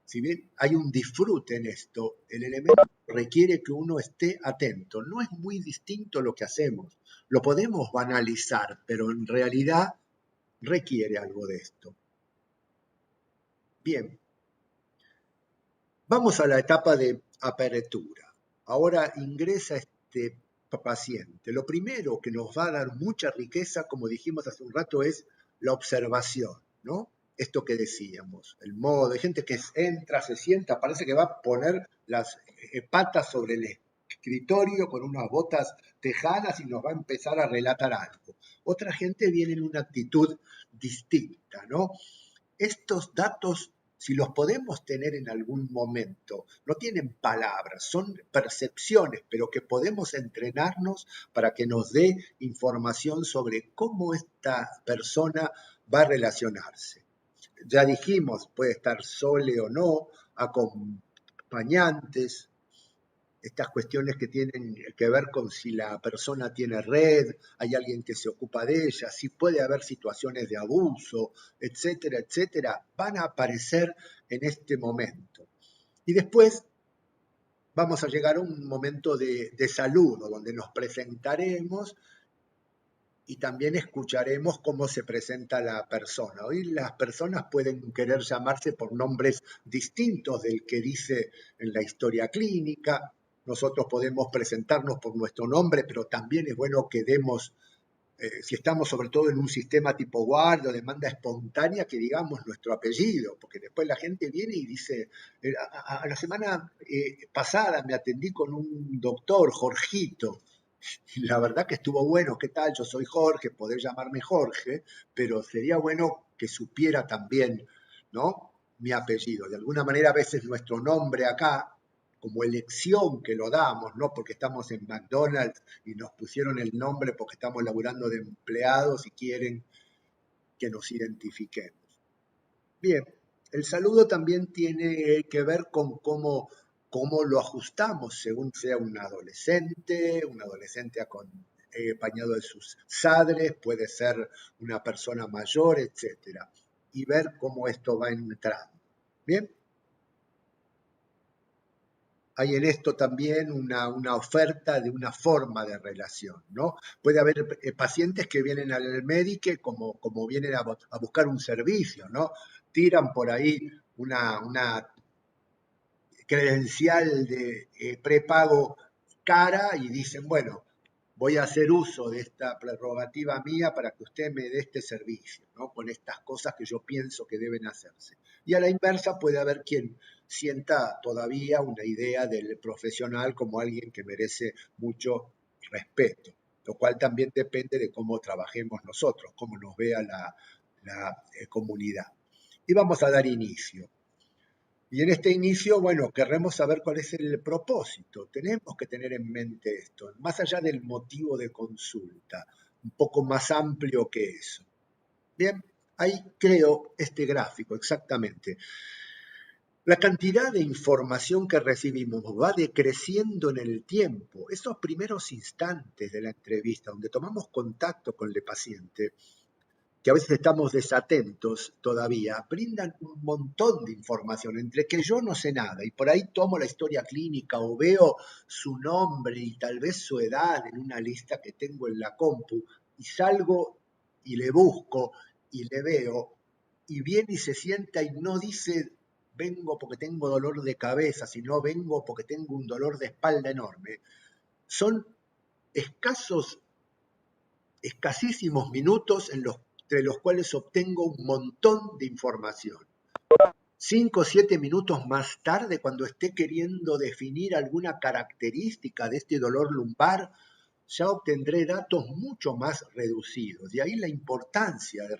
Si bien hay un disfrute en esto, el elemento requiere que uno esté atento. No es muy distinto lo que hacemos. Lo podemos banalizar, pero en realidad requiere algo de esto. Bien. Vamos a la etapa de apertura. Ahora ingresa este paciente. Lo primero que nos va a dar mucha riqueza, como dijimos hace un rato, es la observación, ¿no? Esto que decíamos, el modo. Hay gente que entra, se sienta, parece que va a poner las patas sobre el escritorio con unas botas tejanas y nos va a empezar a relatar algo. Otra gente viene en una actitud distinta, ¿no? Estos datos, si los podemos tener en algún momento, no tienen palabras, son percepciones, pero que podemos entrenarnos para que nos dé información sobre cómo esta persona va a relacionarse. Ya dijimos, puede estar sole o no, acompañantes, estas cuestiones que tienen que ver con si la persona tiene red, hay alguien que se ocupa de ella, si puede haber situaciones de abuso, etcétera, etcétera, van a aparecer en este momento. Y después vamos a llegar a un momento de saludo, donde nos presentaremos y también escucharemos cómo se presenta la persona. Hoy las personas pueden querer llamarse por nombres distintos del que dice en la historia clínica. Nosotros podemos presentarnos por nuestro nombre, pero también es bueno que demos, si estamos sobre todo en un sistema tipo guardia o demanda espontánea, que digamos nuestro apellido, porque después la gente viene y dice, la semana pasada me atendí con un doctor, Jorgito, y la verdad que estuvo bueno. ¿Qué tal? Yo soy Jorge, podés llamarme Jorge, pero sería bueno que supiera también, ¿no?, mi apellido. De alguna manera a veces nuestro nombre acá, como elección que lo damos, ¿no?, porque estamos en McDonald's y nos pusieron el nombre porque estamos laburando de empleados y quieren que nos identifiquemos. Bien, el saludo también tiene que ver con cómo lo ajustamos según sea un adolescente acompañado de sus padres, puede ser una persona mayor, etc. Y ver cómo esto va entrando. Bien. Hay en esto también una oferta de una forma de relación, ¿no? Puede haber pacientes que vienen al médico como vienen a buscar un servicio, ¿no? Tiran por ahí una credencial de prepago cara y dicen, bueno, voy a hacer uso de esta prerrogativa mía para que usted me dé este servicio, ¿no?, con estas cosas que yo pienso que deben hacerse. Y a la inversa puede haber quien sienta todavía una idea del profesional como alguien que merece mucho respeto, lo cual también depende de cómo trabajemos nosotros, cómo nos vea la comunidad. Y vamos a dar inicio. Y en este inicio, bueno, querremos saber cuál es el propósito. Tenemos que tener en mente esto, más allá del motivo de consulta, un poco más amplio que eso. Bien, ahí creo este gráfico, exactamente. La cantidad de información que recibimos va decreciendo en el tiempo. Esos primeros instantes de la entrevista, donde tomamos contacto con el paciente, que a veces estamos desatentos todavía, brindan un montón de información, entre que yo no sé nada y por ahí tomo la historia clínica o veo su nombre y tal vez su edad en una lista que tengo en la compu y salgo y le busco y le veo y viene y se sienta y no dice vengo porque tengo dolor de cabeza, sino vengo porque tengo un dolor de espalda enorme. Son escasísimos minutos entre los cuales obtengo un montón de información. 5 o 7 minutos más tarde, cuando esté queriendo definir alguna característica de este dolor lumbar, ya obtendré datos mucho más reducidos. De ahí la importancia de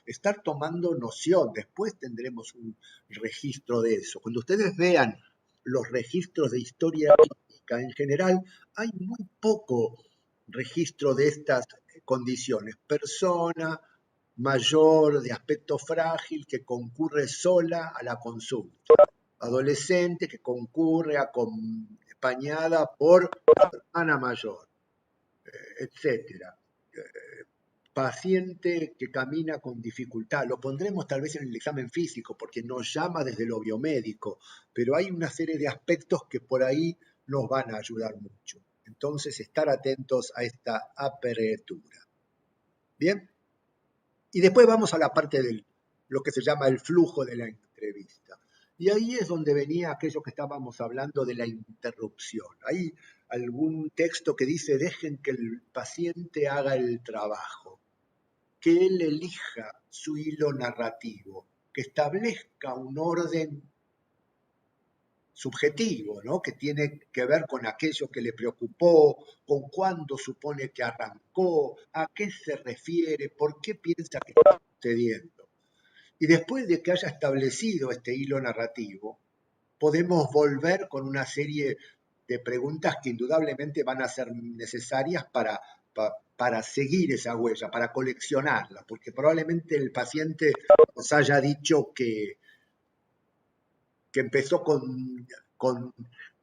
estar tomando noción. Después tendremos un registro de eso. Cuando ustedes vean los registros de historia clínica en general, hay muy poco registro de estas condiciones. Persona mayor, de aspecto frágil, que concurre sola a la consulta. Adolescente que concurre acompañada por la hermana mayor, etcétera. Paciente que camina con dificultad. Lo pondremos tal vez en el examen físico porque nos llama desde lo biomédico, pero hay una serie de aspectos que por ahí nos van a ayudar mucho. Entonces, estar atentos a esta apertura. ¿Bien? Y después vamos a la parte de lo que se llama el flujo de la entrevista. Y ahí es donde venía aquello que estábamos hablando de la interrupción. Hay algún texto que dice, dejen que el paciente haga el trabajo, que él elija su hilo narrativo, que establezca un orden subjetivo, ¿no?, que tiene que ver con aquello que le preocupó, con cuándo supone que arrancó, a qué se refiere, por qué piensa que está sucediendo. Y después de que haya establecido este hilo narrativo, podemos volver con una serie de preguntas que indudablemente van a ser necesarias para seguir esa huella, para coleccionarla, porque probablemente el paciente nos haya dicho que empezó con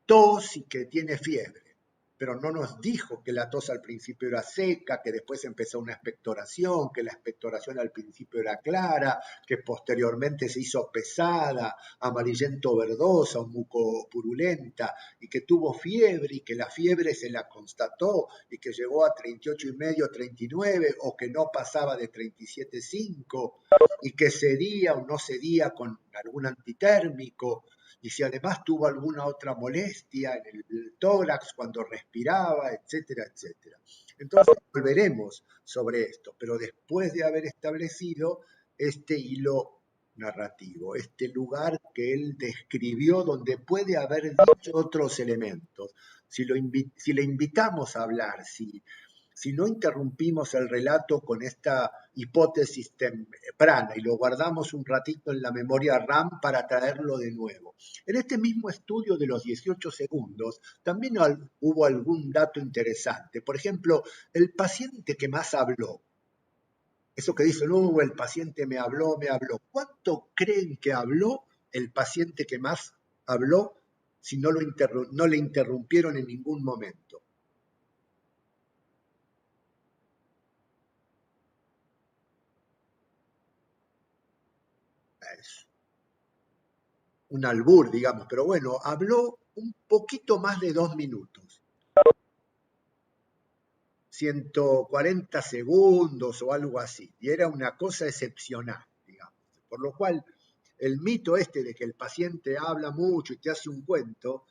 tos y que tiene fiebre, pero no nos dijo que la tos al principio era seca, que después empezó una expectoración, que la expectoración al principio era clara, que posteriormente se hizo pesada, amarillento verdosa o mucopurulenta, y que tuvo fiebre y que la fiebre se la constató y que llegó a 38,5, 39, o que no pasaba de 37,5, y que cedía o no cedía con algún antitérmico, y si además tuvo alguna otra molestia en el tórax cuando respiraba, etcétera, etcétera. Entonces volveremos sobre esto, pero después de haber establecido este hilo narrativo, este lugar que él describió donde puede haber dicho otros elementos. Si le invitamos a hablar, si no interrumpimos el relato con esta hipótesis temprana y lo guardamos un ratito en la memoria RAM para traerlo de nuevo. En este mismo estudio de los 18 segundos también hubo algún dato interesante. Por ejemplo, el paciente que más habló, eso que dicen, el paciente me habló. ¿Cuánto creen que habló el paciente que más habló si no le interrumpieron en ningún momento? Es un albur, digamos, pero bueno, habló un poquito más de 2 minutos. 140 segundos o algo así, y era una cosa excepcional, digamos. Por lo cual, el mito este de que el paciente habla mucho y te hace un cuento,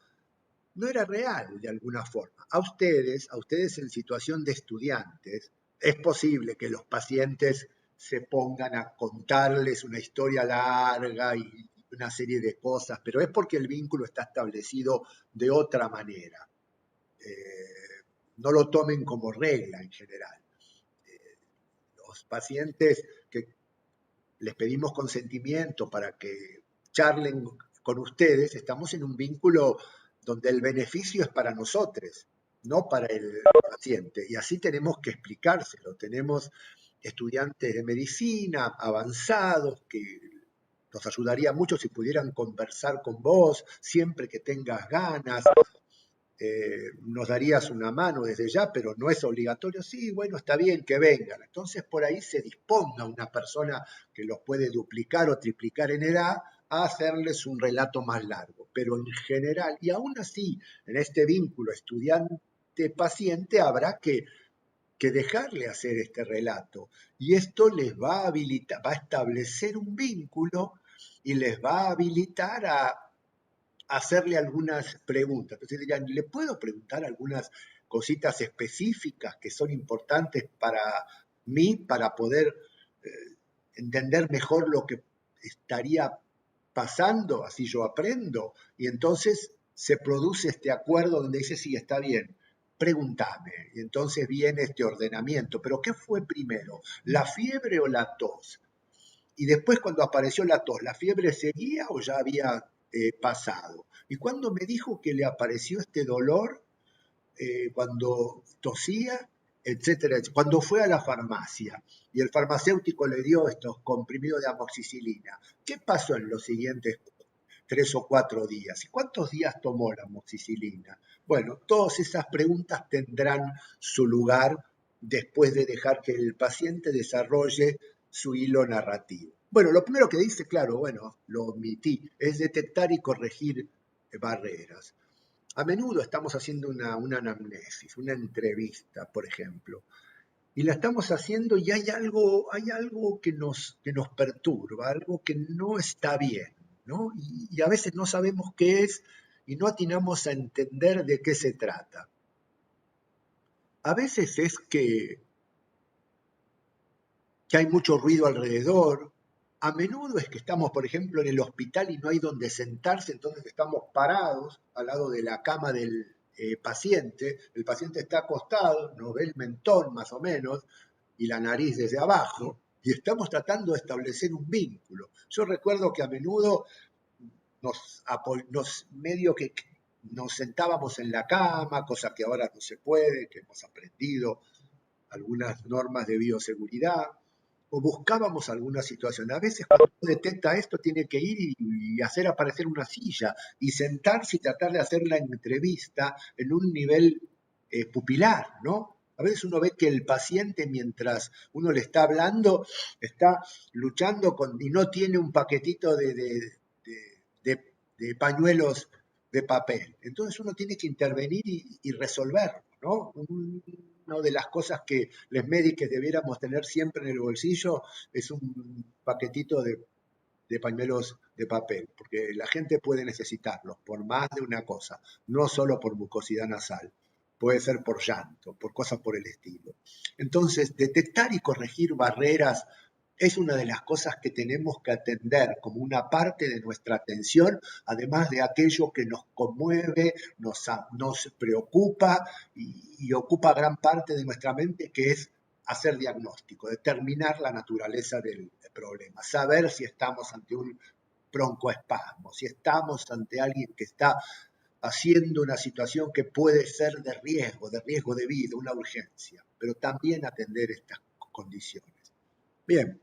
no era real de alguna forma. A ustedes en situación de estudiantes, es posible que los pacientes se pongan a contarles una historia larga y una serie de cosas, pero es porque el vínculo está establecido de otra manera. No lo tomen como regla en general. Los pacientes que les pedimos consentimiento para que charlen con ustedes, estamos en un vínculo donde el beneficio es para nosotros, no para el paciente. Y así tenemos que explicárselo. Tenemos estudiantes de medicina avanzados que nos ayudaría mucho si pudieran conversar con vos siempre que tengas ganas. Nos darías una mano desde ya, pero no es obligatorio. Sí, bueno, está bien que vengan. Entonces por ahí se disponga una persona que los puede duplicar o triplicar en edad a hacerles un relato más largo. Pero en general, y aún así, en este vínculo estudiante-paciente habrá que dejarle hacer este relato. Y esto les va a habilitar, va a establecer un vínculo y les va a habilitar a hacerle algunas preguntas. Entonces dirían, ¿le puedo preguntar algunas cositas específicas que son importantes para mí, para poder entender mejor lo que estaría pasando? Así yo aprendo. Y entonces se produce este acuerdo donde dice, sí, está bien, pregúntame. Y entonces viene este ordenamiento. ¿Pero qué fue primero, la fiebre o la tos? Y después cuando apareció la tos, ¿la fiebre seguía o ya había pasado? Y cuando me dijo que le apareció este dolor, cuando tosía, etcétera, cuando fue a la farmacia y el farmacéutico le dio estos comprimidos de amoxicilina, ¿qué pasó en los siguientes 3 o 4 días? ¿Y cuántos días tomó la amoxicilina? Bueno, todas esas preguntas tendrán su lugar después de dejar que el paciente desarrolle su hilo narrativo. Bueno, lo primero que dice, claro, bueno, lo omití, es detectar y corregir barreras. A menudo estamos haciendo una anamnesis, una entrevista, por ejemplo, y la estamos haciendo y hay algo que nos perturba, algo que no está bien, ¿no? Y a veces no sabemos qué es y no atinamos a entender de qué se trata. A veces es que hay mucho ruido alrededor. A menudo es que estamos, por ejemplo, en el hospital y no hay donde sentarse, entonces estamos parados al lado de la cama del paciente. El paciente está acostado, nos ve el mentón más o menos y la nariz desde abajo y estamos tratando de establecer un vínculo. Yo recuerdo que a menudo medio que nos sentábamos en la cama, cosa que ahora no se puede, que hemos aprendido algunas normas de bioseguridad, o buscábamos alguna situación. A veces cuando uno detecta esto tiene que ir y hacer aparecer una silla y sentarse y tratar de hacer la entrevista en un nivel pupilar, ¿no? A veces uno ve que el paciente, mientras uno le está hablando, está luchando y no tiene un paquetito de pañuelos de papel. Entonces uno tiene que intervenir y resolverlo, ¿no? Una de las cosas que los médicos debiéramos tener siempre en el bolsillo es un paquetito de pañuelos de papel, porque la gente puede necesitarlos por más de una cosa, no solo por mucosidad nasal, puede ser por llanto, por cosas por el estilo. Entonces, detectar y corregir barreras es una de las cosas que tenemos que atender como una parte de nuestra atención, además de aquello que nos conmueve, nos preocupa y ocupa gran parte de nuestra mente, que es hacer diagnóstico, determinar la naturaleza del problema, saber si estamos ante un broncoespasmo, si estamos ante alguien que está haciendo una situación que puede ser de riesgo de vida, una urgencia, pero también atender estas condiciones. Bien,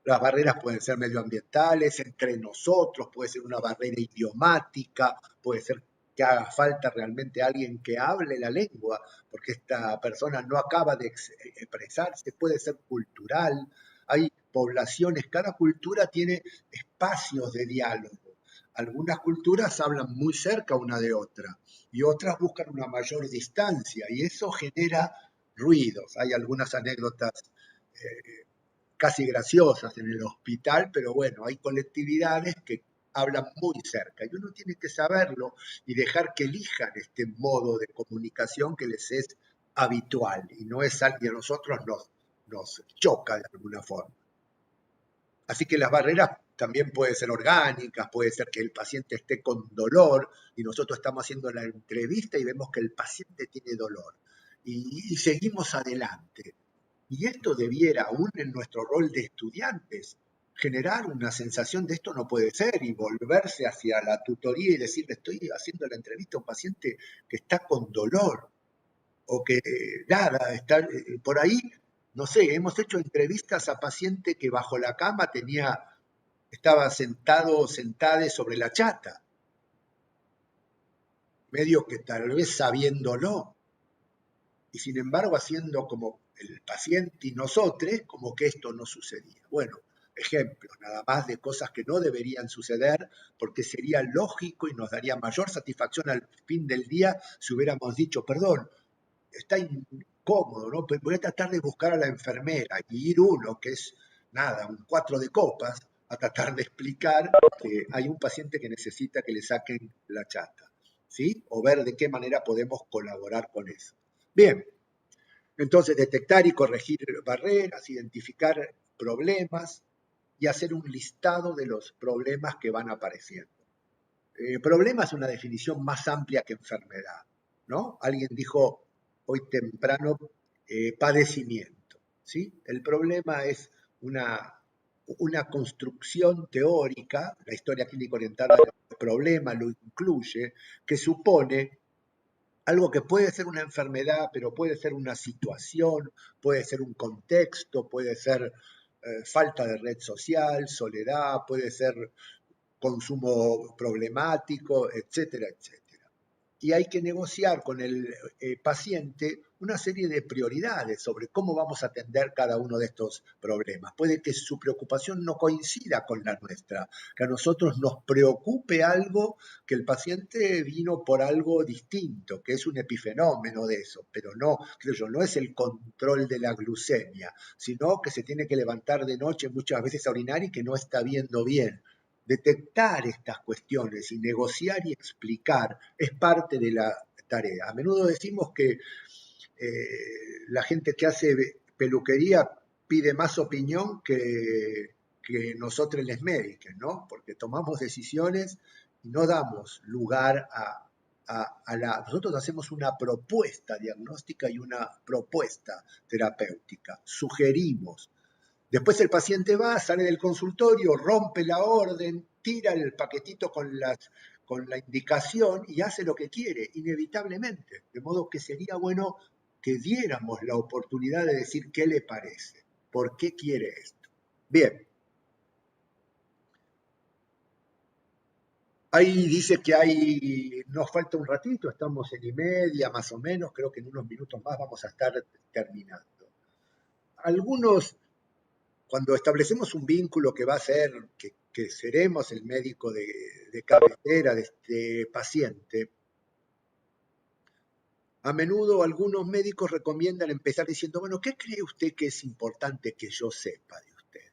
las barreras pueden ser medioambientales, entre nosotros, puede ser una barrera idiomática, puede ser que haga falta realmente alguien que hable la lengua, porque esta persona no acaba de expresarse, puede ser cultural, hay poblaciones, cada cultura tiene espacios de diálogo. Algunas culturas hablan muy cerca una de otra y otras buscan una mayor distancia y eso genera ruidos. Hay algunas anécdotas casi graciosas en el hospital, pero bueno, hay colectividades que hablan muy cerca y uno tiene que saberlo y dejar que elijan este modo de comunicación que les es habitual y no es algo que a nosotros nos choca de alguna forma. Así que las barreras también pueden ser orgánicas, puede ser que el paciente esté con dolor y nosotros estamos haciendo la entrevista y vemos que el paciente tiene dolor y seguimos adelante. Y esto debiera, aún en nuestro rol de estudiantes, generar una sensación de esto no puede ser y volverse hacia la tutoría y decirle estoy haciendo la entrevista a un paciente que está con dolor o que nada, está por ahí, no sé, hemos hecho entrevistas a pacientes que bajo la cama estaba sentado o sentada sobre la chata, medio que tal vez sabiéndolo, y sin embargo haciendo como el paciente y nosotros, como que esto no sucedía. Bueno, ejemplos nada más de cosas que no deberían suceder, porque sería lógico y nos daría mayor satisfacción al fin del día si hubiéramos dicho, perdón, está incómodo, ¿no? Voy a tratar de buscar a la enfermera y ir uno, que es nada, un 4 de copas, a tratar de explicar que hay un paciente que necesita que le saquen la chata, ¿sí? O ver de qué manera podemos colaborar con eso. Bien, entonces detectar y corregir barreras, identificar problemas y hacer un listado de los problemas que van apareciendo. Problema es una definición más amplia que enfermedad, ¿no? Alguien dijo hoy temprano padecimiento, ¿sí? El problema es una construcción teórica, la historia clínica orientada al problema lo incluye, que supone algo que puede ser una enfermedad, pero puede ser una situación, puede ser un contexto, puede ser falta de red social, soledad, puede ser consumo problemático, etcétera, etcétera. Y hay que negociar con el paciente una serie de prioridades sobre cómo vamos a atender cada uno de estos problemas. Puede que su preocupación no coincida con la nuestra, que a nosotros nos preocupe algo, que el paciente vino por algo distinto, que es un epifenómeno de eso, pero no, creo yo, no es el control de la glucemia, sino que se tiene que levantar de noche muchas veces a orinar y que no está viendo bien. Detectar estas cuestiones y negociar y explicar es parte de la tarea. A menudo decimos que la gente que hace peluquería pide más opinión que nosotros los médicos, ¿no? Porque tomamos decisiones y no damos lugar nosotros hacemos una propuesta diagnóstica y una propuesta terapéutica, sugerimos. Después el paciente va, sale del consultorio, rompe la orden, tira el paquetito con la indicación y hace lo que quiere, inevitablemente. De modo que sería bueno que diéramos la oportunidad de decir qué le parece, por qué quiere esto. Bien. Ahí dice que nos falta un ratito, estamos en y media más o menos, creo que en unos minutos más vamos a estar terminando. Algunos, cuando establecemos un vínculo que va a ser, que seremos el médico de cabecera de este paciente, a menudo algunos médicos recomiendan empezar diciendo, bueno, ¿qué cree usted que es importante que yo sepa de usted?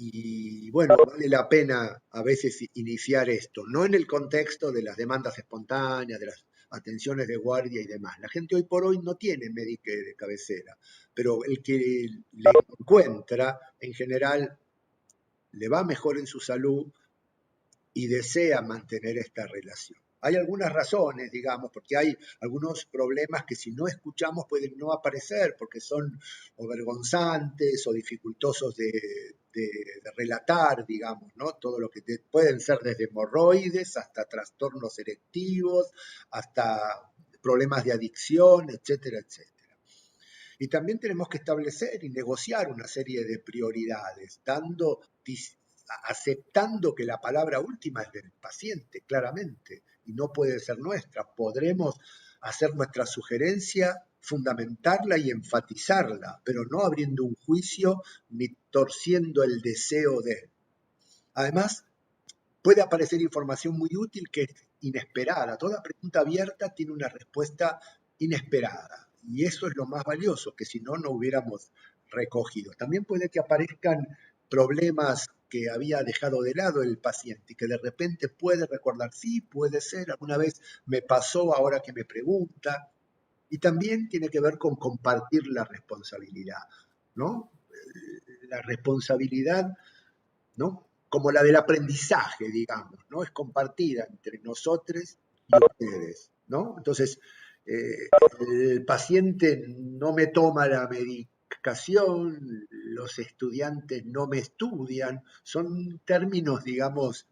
Y bueno, vale la pena a veces iniciar esto, no en el contexto de las demandas espontáneas, de las atenciones de guardia y demás. La gente hoy por hoy no tiene médico de cabecera, pero el que le encuentra, en general, le va mejor en su salud y desea mantener esta relación. Hay algunas razones, digamos, porque hay algunos problemas que si no escuchamos pueden no aparecer porque son o vergonzantes o dificultosos de relatar, digamos, ¿no? Todo lo que pueden ser desde hemorroides hasta trastornos selectivos, hasta problemas de adicción, etcétera, etcétera. Y también tenemos que establecer y negociar una serie de prioridades, aceptando que la palabra última es del paciente, claramente, y no puede ser nuestra. Podremos hacer nuestra sugerencia, fundamentarla y enfatizarla, pero no abriendo un juicio ni torciendo el deseo de él. Además, puede aparecer información muy útil que es inesperada. Toda pregunta abierta tiene una respuesta inesperada. Y eso es lo más valioso, que si no, no hubiéramos recogido. También puede que aparezcan problemas que había dejado de lado el paciente y que de repente puede recordar, sí, puede ser, alguna vez me pasó ahora que me pregunta. Y también tiene que ver con compartir la responsabilidad, ¿no? La responsabilidad, ¿no? Como la del aprendizaje, digamos, ¿no? Es compartida entre nosotros y ustedes, ¿no? Entonces, el paciente no me toma la medicación, los estudiantes no me estudian, son términos, digamos,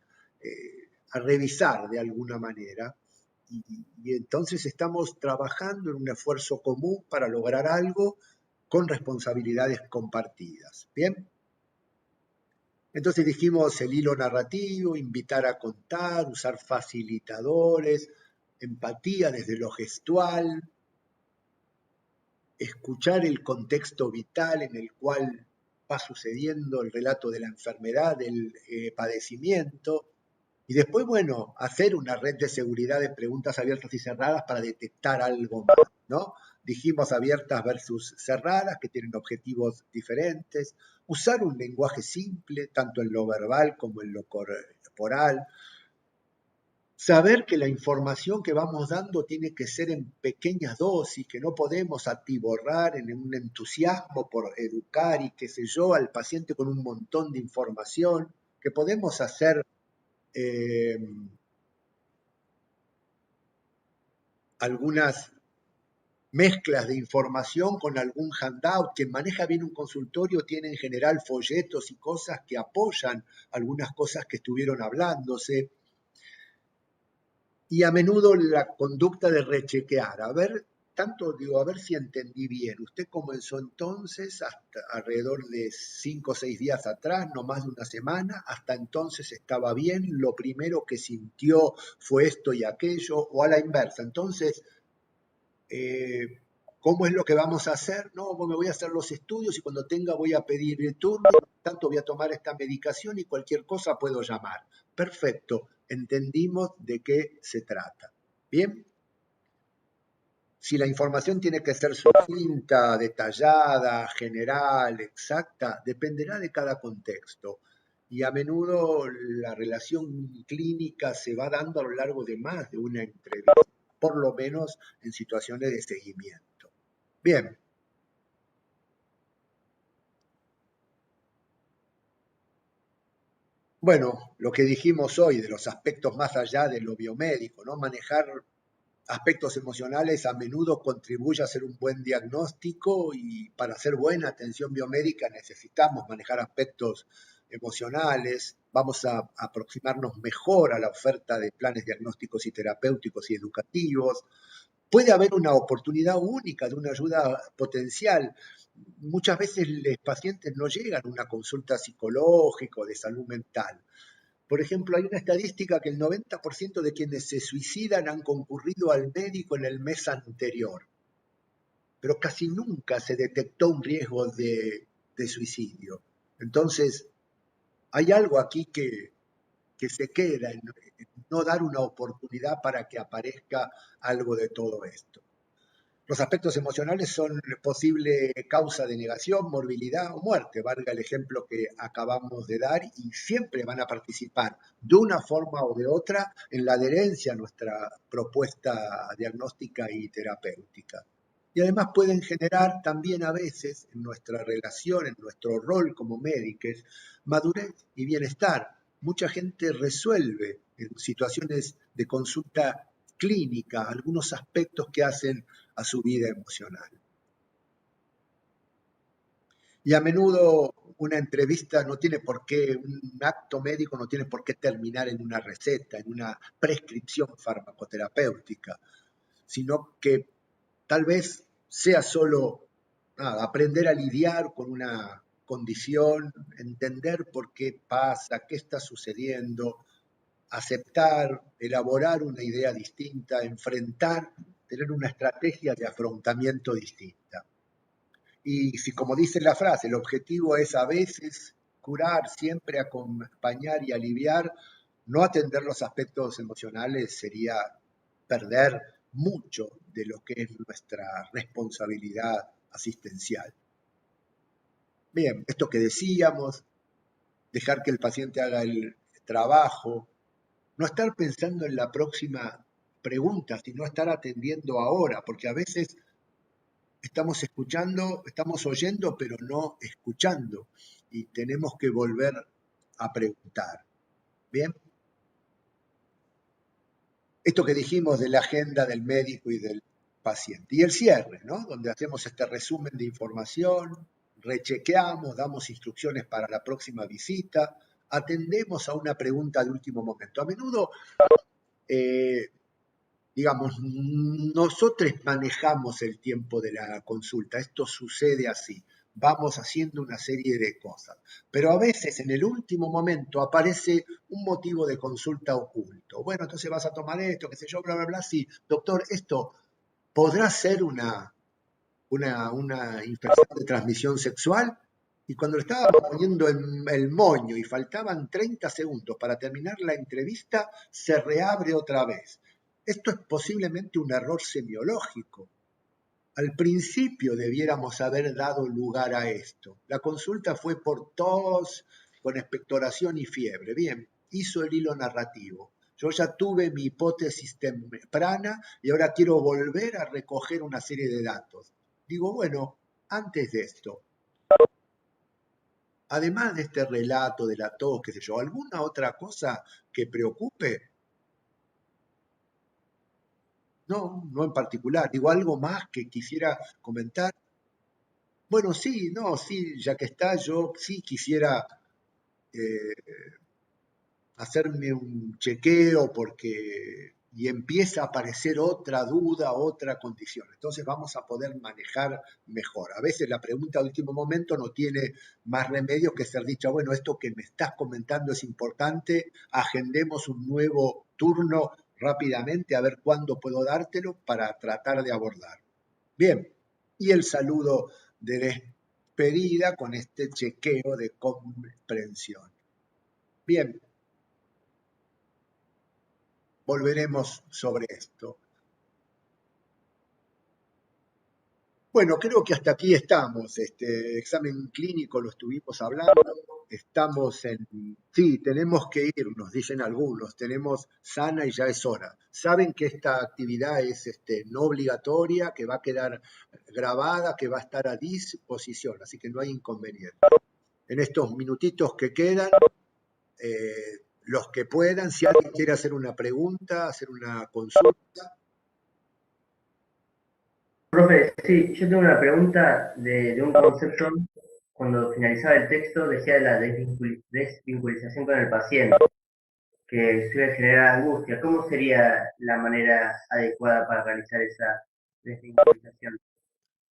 a revisar de alguna manera. Y entonces estamos trabajando en un esfuerzo común para lograr algo con responsabilidades compartidas. ¿Bien? Entonces dijimos el hilo narrativo, invitar a contar, usar facilitadores, empatía desde lo gestual, escuchar el contexto vital en el cual va sucediendo el relato de la enfermedad, del padecimiento, y después, bueno, hacer una red de seguridad de preguntas abiertas y cerradas para detectar algo más, ¿no? Dijimos abiertas versus cerradas, que tienen objetivos diferentes. Usar un lenguaje simple, tanto en lo verbal como en lo corporal. Saber que la información que vamos dando tiene que ser en pequeñas dosis, que no podemos atiborrar en un entusiasmo por educar y qué sé yo al paciente con un montón de información, que podemos hacer algunas mezclas de información con algún handout. Quien maneja bien un consultorio tiene en general folletos y cosas que apoyan algunas cosas que estuvieron hablándose. Y a menudo la conducta de rechequear, a ver si entendí bien. Usted comenzó entonces hasta alrededor de 5 o 6 días atrás, no más de una semana, hasta entonces estaba bien, lo primero que sintió fue esto y aquello, o a la inversa. Entonces, ¿cómo es lo que vamos a hacer? No, me voy a hacer los estudios y cuando tenga voy a pedir el turno, tanto voy a tomar esta medicación y cualquier cosa puedo llamar. Perfecto, entendimos de qué se trata. ¿Bien? Si la información tiene que ser sucinta, detallada, general, exacta, dependerá de cada contexto. Y a menudo la relación clínica se va dando a lo largo de más de una entrevista, por lo menos en situaciones de seguimiento. Bien. Bueno, lo que dijimos hoy de los aspectos más allá de lo biomédico, ¿no? Manejar aspectos emocionales a menudo contribuye a hacer un buen diagnóstico y para hacer buena atención biomédica necesitamos manejar aspectos emocionales. Vamos a aproximarnos mejor a la oferta de planes diagnósticos y terapéuticos y educativos. Puede haber una oportunidad única de una ayuda potencial. Muchas veces los pacientes no llegan a una consulta psicológica o de salud mental. Por ejemplo, hay una estadística que el 90% de quienes se suicidan han concurrido al médico en el mes anterior, pero casi nunca se detectó un riesgo de suicidio. Entonces, hay algo aquí que se queda en no dar una oportunidad para que aparezca algo de todo esto. Los aspectos emocionales son posible causa de negación, morbilidad o muerte, valga el ejemplo que acabamos de dar, y siempre van a participar de una forma o de otra en la adherencia a nuestra propuesta diagnóstica y terapéutica. Y además pueden generar también a veces en nuestra relación, en nuestro rol como médicos, madurez y bienestar. Mucha gente resuelve en situaciones de consulta clínica algunos aspectos que hacen a su vida emocional. Y a menudo una entrevista no tiene por qué, un acto médico no tiene por qué terminar en una receta, en una prescripción farmacoterapéutica, sino que tal vez sea solo aprender a lidiar con una condición, entender por qué pasa, qué está sucediendo, aceptar, elaborar una idea distinta, enfrentar, tener una estrategia de afrontamiento distinta. Y si, como dice la frase, el objetivo es a veces curar, siempre acompañar y aliviar, no atender los aspectos emocionales sería perder mucho de lo que es nuestra responsabilidad asistencial. Bien, esto que decíamos, dejar que el paciente haga el trabajo, no estar pensando en la próxima pregunta, sino estar atendiendo ahora, porque a veces estamos escuchando, estamos oyendo, pero no escuchando, y tenemos que volver a preguntar. Bien. Esto que dijimos de la agenda del médico y del paciente. Y el cierre, ¿no? Donde hacemos este resumen de información, rechequeamos, damos instrucciones para la próxima visita, atendemos a una pregunta de último momento. A menudo, digamos, nosotros manejamos el tiempo de la consulta, esto sucede así. Vamos haciendo una serie de cosas. Pero a veces en el último momento aparece un motivo de consulta oculto. Bueno, entonces vas a tomar esto, qué sé yo, bla, bla, bla. Sí, doctor, esto podrá ser una infección de transmisión sexual. Y cuando le estaba poniendo el moño y faltaban 30 segundos para terminar la entrevista, se reabre otra vez. Esto es posiblemente un error semiológico. Al principio debiéramos haber dado lugar a esto. La consulta fue por tos, con expectoración y fiebre. Bien, hizo el hilo narrativo. Yo ya tuve mi hipótesis temprana y ahora quiero volver a recoger una serie de datos. Digo, bueno, antes de esto, además de este relato de la tos, qué sé yo, ¿alguna otra cosa que preocupe? No, no en particular. Digo, algo más que quisiera comentar. Bueno, sí, no, sí, ya que está, yo sí quisiera hacerme un chequeo porque y empieza a aparecer otra duda, otra condición. Entonces vamos a poder manejar mejor. A veces la pregunta de último momento no tiene más remedio que ser dicha, bueno, esto que me estás comentando es importante, agendemos un nuevo turno rápidamente a ver cuándo puedo dártelo para tratar de abordar. Bien, y el saludo de despedida con este chequeo de comprensión. Bien, volveremos sobre esto. Bueno, creo que hasta aquí estamos. Este examen clínico lo estuvimos hablando. Estamos en... Sí, tenemos que ir, nos dicen algunos. Tenemos sana y ya es hora. Saben que esta actividad es no obligatoria, que va a quedar grabada, que va a estar a disposición, así que no hay inconveniente. En estos minutitos que quedan, los que puedan, si alguien quiere hacer una pregunta, hacer una consulta. Profe, sí, yo tengo una pregunta de un concepto. Cuando finalizaba el texto decía de la desvinculización con el paciente, que suele generar angustia. ¿Cómo sería la manera adecuada para realizar esa desvinculización?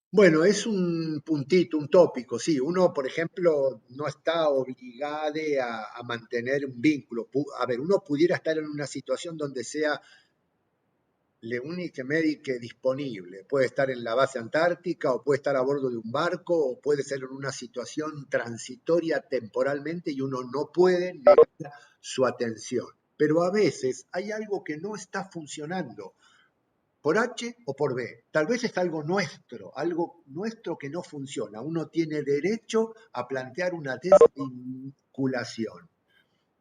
Bueno, es un puntito, un tópico, sí. Uno, por ejemplo, no está obligado a mantener un vínculo. A ver, uno pudiera estar en una situación donde sea l'unique médico disponible. Puede estar en la base antártica o puede estar a bordo de un barco o puede ser en una situación transitoria temporalmente y uno no puede negar su atención. Pero a veces hay algo que no está funcionando por H o por B. Tal vez es algo nuestro que no funciona. Uno tiene derecho a plantear una desvinculación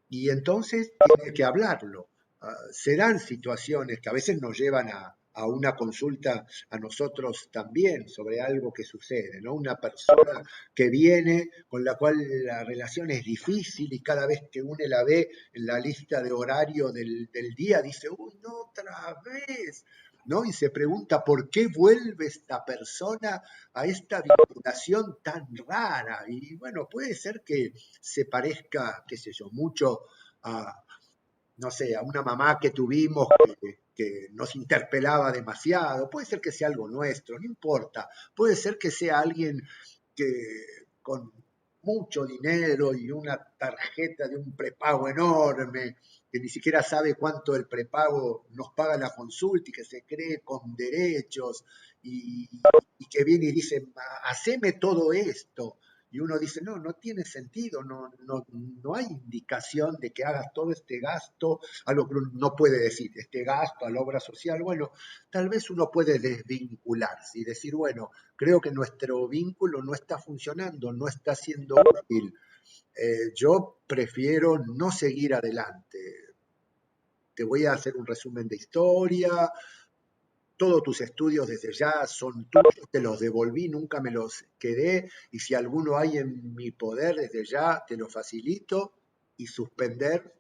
y entonces tiene que hablarlo. Se dan situaciones que a veces nos llevan a una consulta a nosotros también sobre algo que sucede, ¿no? Una persona que viene con la cual la relación es difícil y cada vez que uno la ve en la lista de horario del día dice, ¡uy, no, otra vez! ¿No? Y se pregunta por qué vuelve esta persona a esta vinculación tan rara. Y bueno, puede ser que se parezca, qué sé yo, mucho a, no sé, a una mamá que tuvimos que nos interpelaba demasiado. Puede ser que sea algo nuestro, no importa. Puede ser que sea alguien que con mucho dinero y una tarjeta de un prepago enorme, que ni siquiera sabe cuánto el prepago nos paga la consulta y que se cree con derechos y que viene y dice, haceme todo esto. Y uno dice, no, no tiene sentido, no hay indicación de que hagas todo este gasto, algo que uno no puede decir, este gasto a la obra social. Bueno, tal vez uno puede desvincularse y decir, bueno, creo que nuestro vínculo no está funcionando, no está siendo útil. Yo prefiero no seguir adelante. Te voy a hacer un resumen de historia. Todos tus estudios desde ya son tuyos, te los devolví, nunca me los quedé, y si alguno hay en mi poder desde ya, te lo facilito y suspender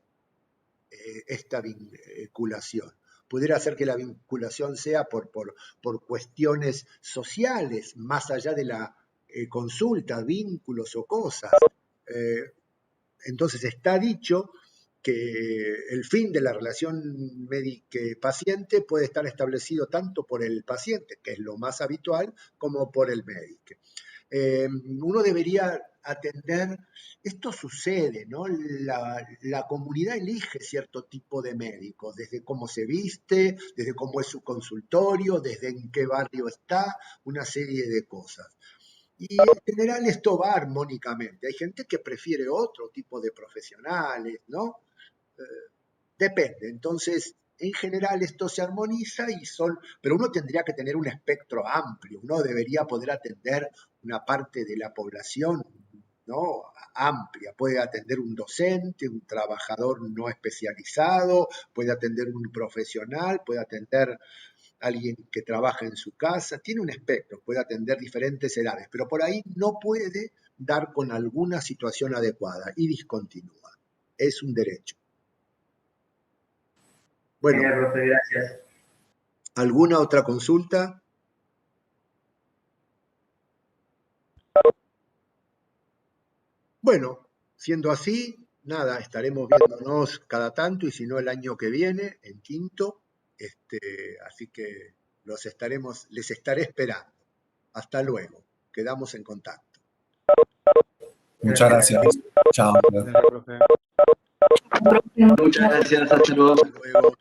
esta vinculación. Pudiera ser que la vinculación sea por cuestiones sociales, más allá de la consulta, vínculos o cosas. Entonces está dicho que el fin de la relación médico-paciente puede estar establecido tanto por el paciente, que es lo más habitual, como por el médico. Uno debería atender, esto sucede, ¿no? La comunidad elige cierto tipo de médicos, desde cómo se viste, desde cómo es su consultorio, desde en qué barrio está, una serie de cosas. Y en general esto va armónicamente. Hay gente que prefiere otro tipo de profesionales, ¿no? Depende. Entonces, en general esto se armoniza pero uno tendría que tener un espectro amplio, uno debería poder atender una parte de la población, ¿no? Amplia. Puede atender un docente, un trabajador no especializado, puede atender un profesional, puede atender alguien que trabaja en su casa, tiene un espectro, puede atender diferentes edades, pero por ahí no puede dar con alguna situación adecuada y discontinúa. Es un derecho. Bueno, Genial, profe, gracias. ¿alguna otra consulta? Bueno, siendo así, nada, estaremos viéndonos cada tanto y si no el año que viene, en quinto. Así que les estaré esperando. Hasta luego. Quedamos en contacto. Muchas gracias. Chao. Gracias, profe. Profe, Muchas gracias, hasta luego. Hasta luego.